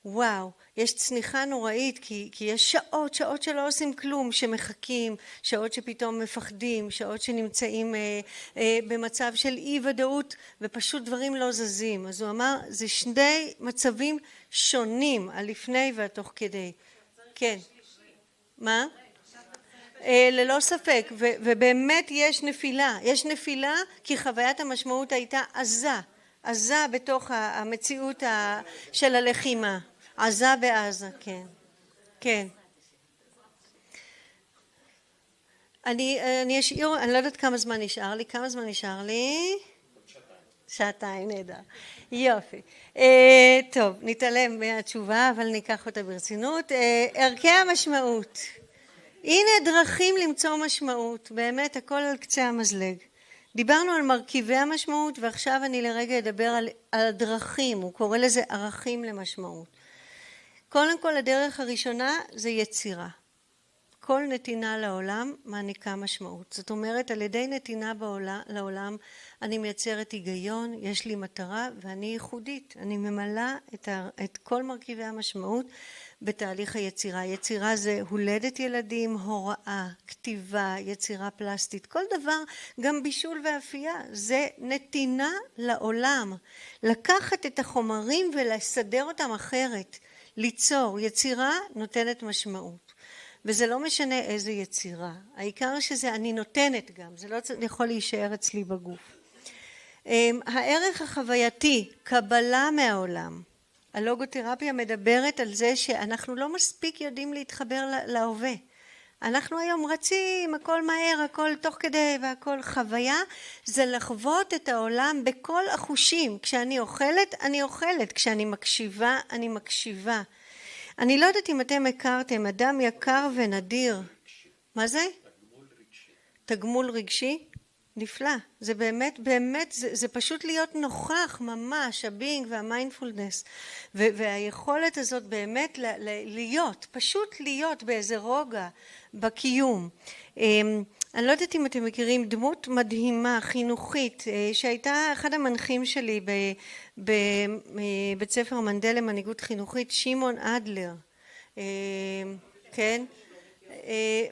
וואו, יש צניחה נוראית, כי יש שעות שלא עושים כלום, שמחכים, שעות שפתאום מפחדים, שעות שנמצאים במצב של אי ודאות, ופשוט דברים לא זזים. אז הוא אמר, זה 2 מצבים שונים, הלפני והתוך כדי. כן. מה? ללא ספק, ובאמת יש נפילה, כי חוויית המשמעות הייתה עזה בתוך המציאות של הלחימה. עזה בעזה, כן. כן. אני אשאיר, אני לא יודעת כמה זמן נשאר לי. שעתיים, נהדר. יופי. טוב, נתעלם מהתשובה, אבל ניקח אותה ברצינות. ערכי המשמעות. הנה דרכים למצוא משמעות, באמת הכל על קצה המזלג. דיברנו על מרכיבי המשמעות, ועכשיו אני לרגע אדבר על הדרכים, הוא קורא לזה ערכים למשמעות. קודם כל, הדרך הראשונה זה יצירה. כל נתינה לעולם מעניקה משמעות. זאת אומרת, על ידי נתינה לעולם, אני מייצרת היגיון, יש לי מטרה, ואני ייחודית. אני ממלאה את כל מרכיבי המשמעות בתהליך היצירה. יצירה זה הולדת ילדים, הוראה, כתיבה, יצירה פלסטית, כל דבר, גם בישול ואפייה, זה נתינה לעולם. לקחת את החומרים ולסדר אותם אחרת, ליצור. יצירה נותנת משמעות. וזה לא משנה איזה יצירה. העיקר שזה אני נותנת גם, זה לא יכול להישאר אצלי בגוף. הערך החווייתי, קבלה מהעולם. הלוגותרפיה מדברת על זה שאנחנו לא מספיק יודעים להתחבר להווה. אנחנו היום רצים, הכל מהר, הכל תוך כדי והכל חוויה, זה לחוות את העולם בכל החושים. כשאני אוכלת, אני אוכלת. כשאני מקשיבה, אני מקשיבה. אני לא יודעת אם אתם הכרתם, אדם יקר ונדיר. מה זה? תגמול רגשי. נפלא. זה באמת, זה פשוט להיות נוכח ממש, הבינג והמיינדפולנס. והיכולת הזאת באמת להיות, פשוט להיות באיזה רוגע בקיום. אני לא יודעת אם אתם מכירים דמות מדהימה, חינוכית, שהייתה אחד המנחים שלי בבית ספר מנדל למנהיגות חינוכית, שמעון אדלר. כן?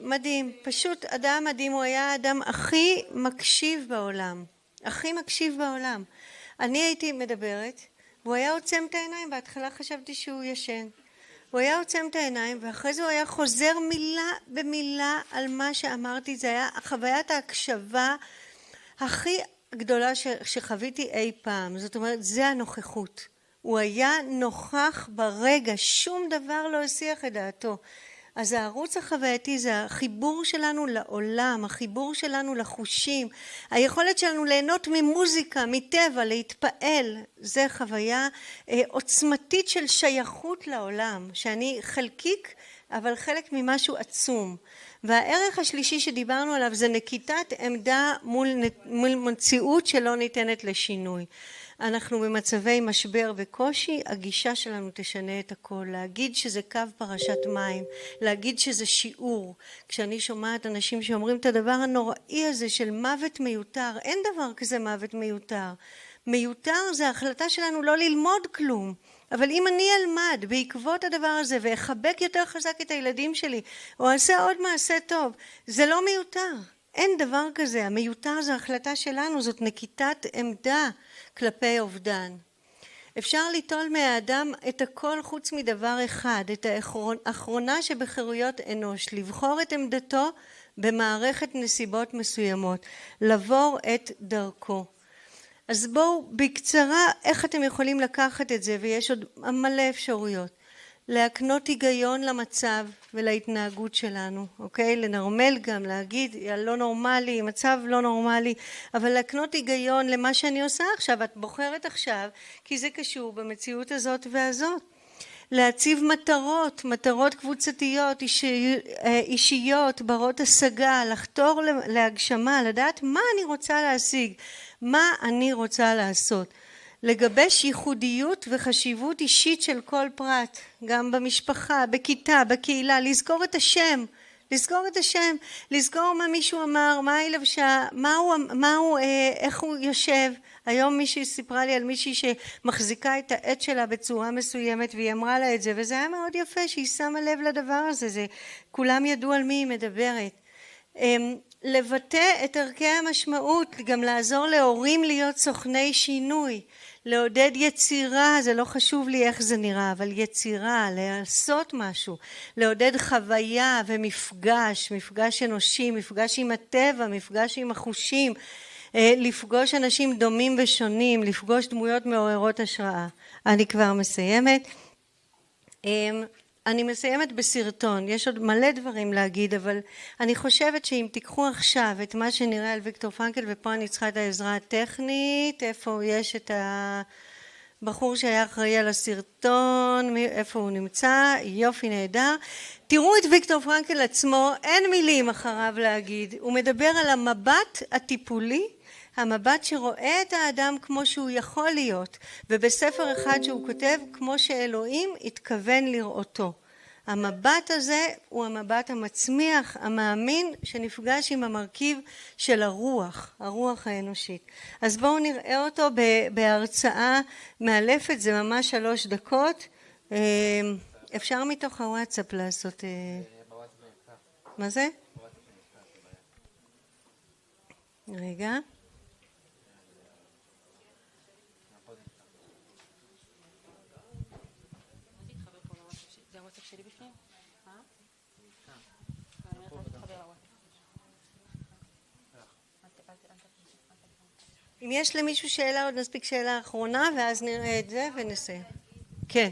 מדהים, פשוט אדם מדהים, הוא היה האדם הכי מקשיב בעולם. הכי מקשיב בעולם. אני הייתי מדברת, והוא היה עוצם את העיניים, בהתחלה חשבתי שהוא ישן. הוא היה עוצם את העיניים, ואחרי זה הוא היה חוזר מילה במילה על מה שאמרתי. זה היה חוויית ההקשבה הכי גדולה שחוויתי אי פעם. זאת אומרת, זה הנוכחות. הוא היה נוכח ברגע, שום דבר לא הסיח את דעתו. אז הערוץ החווייתי זה החיבור שלנו לעולם, החיבור שלנו לחושים, היכולת שלנו ליהנות ממוזיקה, מטבע, להתפעל. זה חוויה עוצמתית של שייכות לעולם, שאני חלקיק, אבל חלק ממשהו עצום. והערך השלישי שדיברנו עליו זה נקיטת עמדה מול מציאות שלא ניתנת לשינוי. אנחנו במצבי משבר וקושי, הגישה שלנו תשנה את הכל. להגיד שזה קו פרשת מים, להגיד שזה שיעור. כשאני שומעת אנשים שאומרים את הדבר הנוראי הזה של מוות מיותר, אין דבר כזה מוות מיותר. מיותר זה ההחלטה שלנו לא ללמוד כלום. אבל אם אני אלמד בעקבות הדבר הזה ואחבק יותר חזק את הילדים שלי, או אעשה עוד מעשה טוב, זה לא מיותר. אין דבר כזה. המיותר זה החלטה שלנו, זאת נקיטת עמדה כלפי אובדן. אפשר ליטול מהאדם את הכל חוץ מדבר אחד, את האחרונה שבחירויות אנוש, לבחור את עמדתו במערכת נסיבות מסוימות, לעבור את דרכו. אז בואו בקצרה איך אתם יכולים לקחת את זה, ויש עוד מלא אפשרויות. להקנות היגיון למצב ולהתנהגות שלנו, אוקיי? לנרמל גם, להגיד, לא נורמלי, מצב לא נורמלי, אבל להקנות היגיון למה שאני עושה עכשיו, את בוחרת עכשיו, כי זה קשור במציאות הזאת והזאת. להציב מטרות קבוצתיות, אישיות, ברות השגה, לחתור להגשמה, לדעת מה אני רוצה להשיג, מה אני רוצה לעשות. לגבש ייחודיות וחשיבות אישית של כל פרט, גם במשפחה, בכיתה, בקהילה, לזכור את השם, לזכור מה מישהו אמר, מה היא לבשה, איך הוא יושב. היום מישהי סיפרה לי על מישהי שמחזיקה את העט שלה בצורה מסוימת והיא אמרה לה את זה, וזה היה מאוד יפה שהיא שמה לב לדבר הזה, כולם ידעו על מי היא מדברת. לבטא את ערכי המשמעות, גם לעזור להורים להיות סוכני שינוי, לעודד יצירה, זה לא חשוב לי איך זה נראה, אבל יצירה, לעשות משהו, לעודד חוויה ומפגש, מפגש אנושי, מפגש עם הטבע, מפגש עם החושים, לפגוש אנשים דומים ושונים, לפגוש דמויות מעוררות השראה. אני כבר מסיימת. אני מסיימת בסרטון, יש עוד מלא דברים להגיד, אבל אני חושבת שאם תיקחו עכשיו את מה שנראה על ויקטור פרנקל, ופה אני צריכה את העזרה הטכנית, איפה יש את הבחור שהיה אחראי על הסרטון, איפה הוא נמצא, יופי נהדר. תראו את ויקטור פרנקל עצמו, אין מילים אחריו להגיד, הוא מדבר על המבט הטיפולי, המבט שרואה את האדם כמו שהוא יכול להיות, ובספר אחד שהוא כותב כמו שאלוהים התכוון לראותו. המבט הזה הוא המבט המצמיח, המאמין, שנפגש עם המרכיב של הרוח האנושית. אז בואו נראה אותו בהרצאה מאלפת, זה ממש 3 דקות. אפשר מתוך הוואטסאפ לעשות... מה זה? רגע. אם יש למישהו שאלה, עוד נספיק שאלה אחרונה, ואז נראה את זה ונסיים. כן.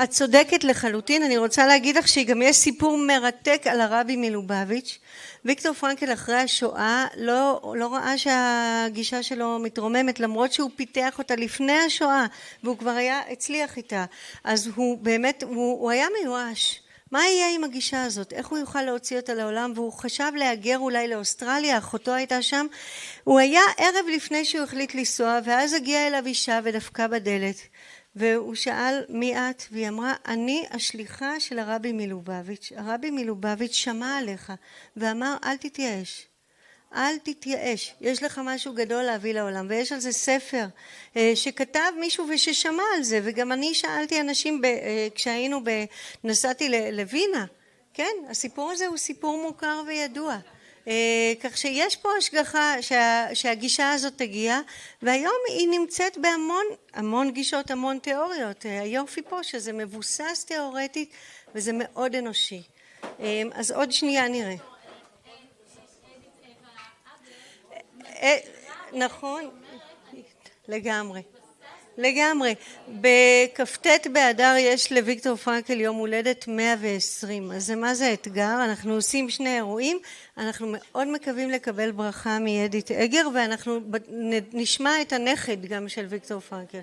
את צודקת לחלוטין. אני רוצה להגיד לך שגם יש סיפור מרתק על הרבי מלובביץ'. ויקטור פרנקל אחרי השואה לא ראה שהגישה שלו מתרוממת, למרות שהוא פיתח אותה לפני השואה, והוא כבר הצליח איתה. אז הוא באמת, הוא היה מיואש. מה יהיה עם הגישה הזאת? איך הוא יוכל להוציא אותה לעולם? והוא חשב להגר אולי לאוסטרליה, אחותו הייתה שם. הוא היה ערב לפני שהוא החליט לנסוע, ואז הגיעה אליו אישה ודפקה בדלת. והוא שאל מי את? והיא אמרה, אני השליחה של הרבי מלובביץ'. הרבי מלובביץ' שמע עליך ואמר, אל תתייאש. אל תתייאש, יש לך משהו גדול להביא לעולם. ויש על זה ספר שכתב מישהו וששמע על זה, וגם אני שאלתי אנשים כשהיינו נסעתי לווינה, כן, הסיפור הזה הוא סיפור מוכר וידוע, כך שיש פה השגחה שהגישה הזאת תגיע, והיום היא נמצאת בהמון גישות, המון תיאוריות. היופי פה שזה מבוסס תיאורטית וזה מאוד אנושי. אז עוד שנייה נראה. נכון, לגמרי. בכ"ט באדר יש לוויקטור פרנקל יום הולדת 120, אז מה זה אתגר? אנחנו עושים 2 אירועים, אנחנו מאוד מקווים לקבל ברכה מאדית אגר, ואנחנו נשמע את הנכד גם של ויקטור פרנקל.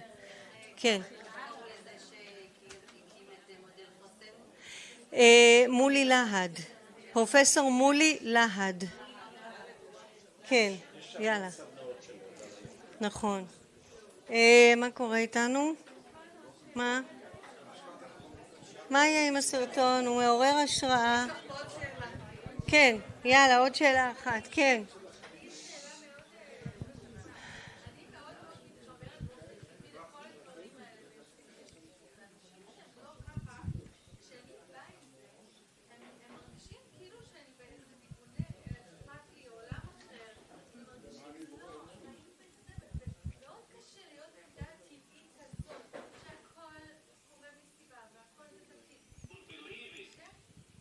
כן. מולי להד, פרופסור מולי להד. כן. יאללה. נכון. מה קורה איתנו? מה יהיה עם הסרטון? הוא מעורר השראה. כן, יאללה, עוד שאלה אחת. כן.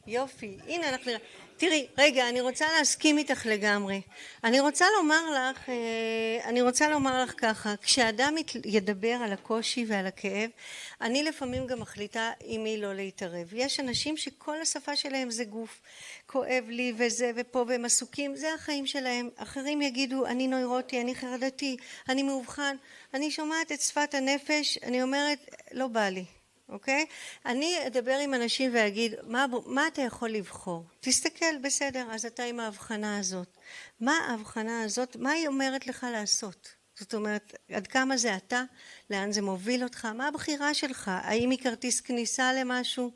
יופי, הנה אנחנו... תראי, רגע, אני רוצה להסכים איתך לגמרי. אני רוצה לומר לך ככה, כשאדם ידבר על הקושי ועל הכאב, אני לפעמים גם מחליטה עם מי לא להתערב. יש אנשים שכל השפה שלהם זה גוף, כואב לי וזה ופה והם עסוקים, זה החיים שלהם. אחרים יגידו, אני נוירוטי, אני חרדתי, אני מאובחן. אני שומעת את שפת הנפש, אני אומרת, לא בא לי. אוקיי? אני אדבר עם אנשים ואגיד, מה אתה יכול לבחור? תסתכל, בסדר, אז אתה עם ההבחנה הזאת. מה ההבחנה הזאת? מה היא אומרת לך לעשות? זאת אומרת, עד כמה זה אתה? לאן זה מוביל אותך? מה הבחירה שלך? האם היא כרטיס כניסה למשהו?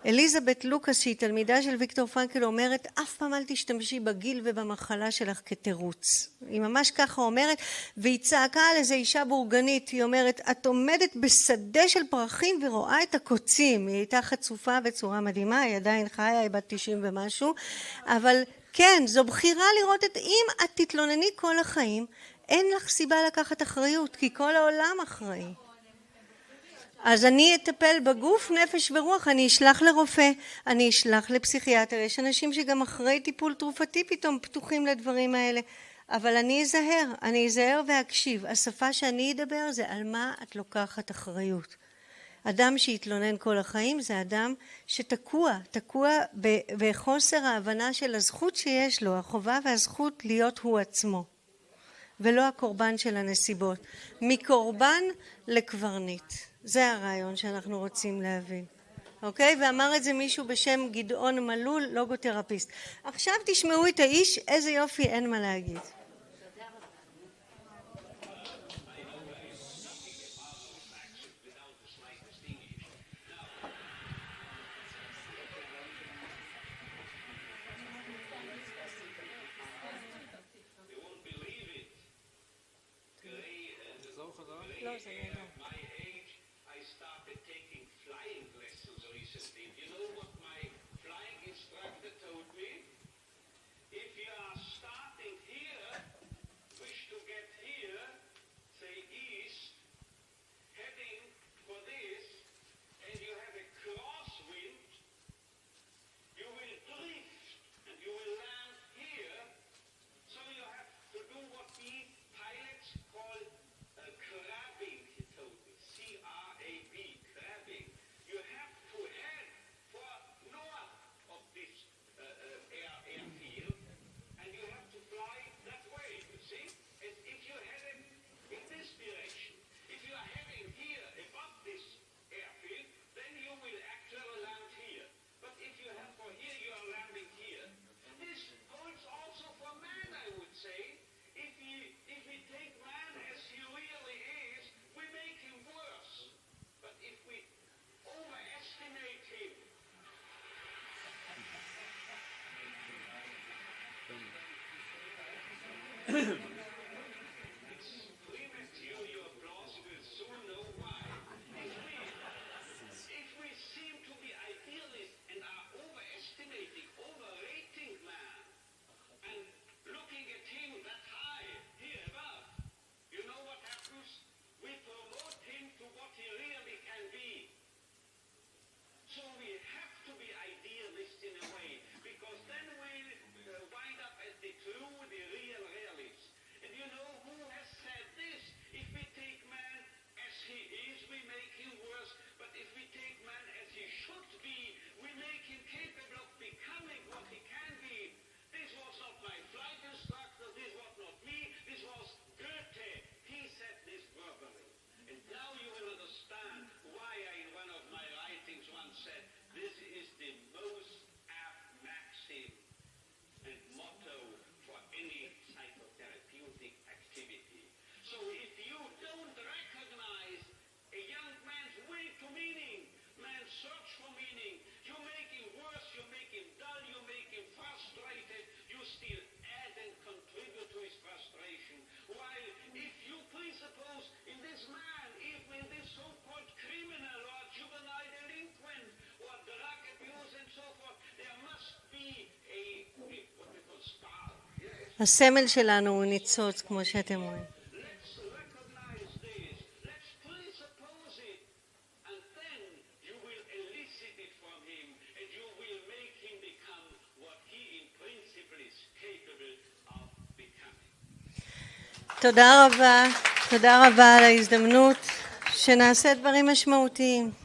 אליזבת לוקאס, שהיא תלמידה של ויקטור פרנקל, אומרת, אף פעם אל תשתמשי בגיל ובמחלה שלך כתירוץ. היא ממש ככה אומרת, והיא צעקה על איזו אישה בורגנית, היא אומרת, את עומדת בשדה של פרחים ורואה את הקוצים. היא הייתה חצופה בצורה מדהימה, היא עדיין חיה, היא בת 90 ומשהו, אבל כן, זו בחירה לראות את, אם את תתלונני כל החיים, אין לך סיבה לקחת אחריות, כי כל העולם אחראי. אז אני אטפל בגוף, נפש ורוח, אני אשלח לרופא, אני אשלח לפסיכיאטר, יש אנשים שגם אחרי טיפול תרופתי פתאום פתוחים לדברים האלה, אבל אני אזהר ואקשיב. השפה שאני אדבר זה על מה את לוקחת אחריות. אדם שהתלונן כל החיים זה אדם שתקוע בחוסר ההבנה של הזכות שיש לו, החובה והזכות להיות הוא עצמו. ולא הקורבן של הנסיבות. מקורבן לקברניט. זה הרעיון שאנחנו רוצים להבין. אוקיי? ואמר את זה מישהו בשם גדעון מלול, לוגותרפיסט. עכשיו תשמעו את האיש, איזה יופי, אין מה להגיד. הסמל שלנו הוא ניצוץ, כמו שאתם רואים. And then you will elicit it from him and you will make him תודה רבה על ההזדמנות שנעשה דברים משמעותיים.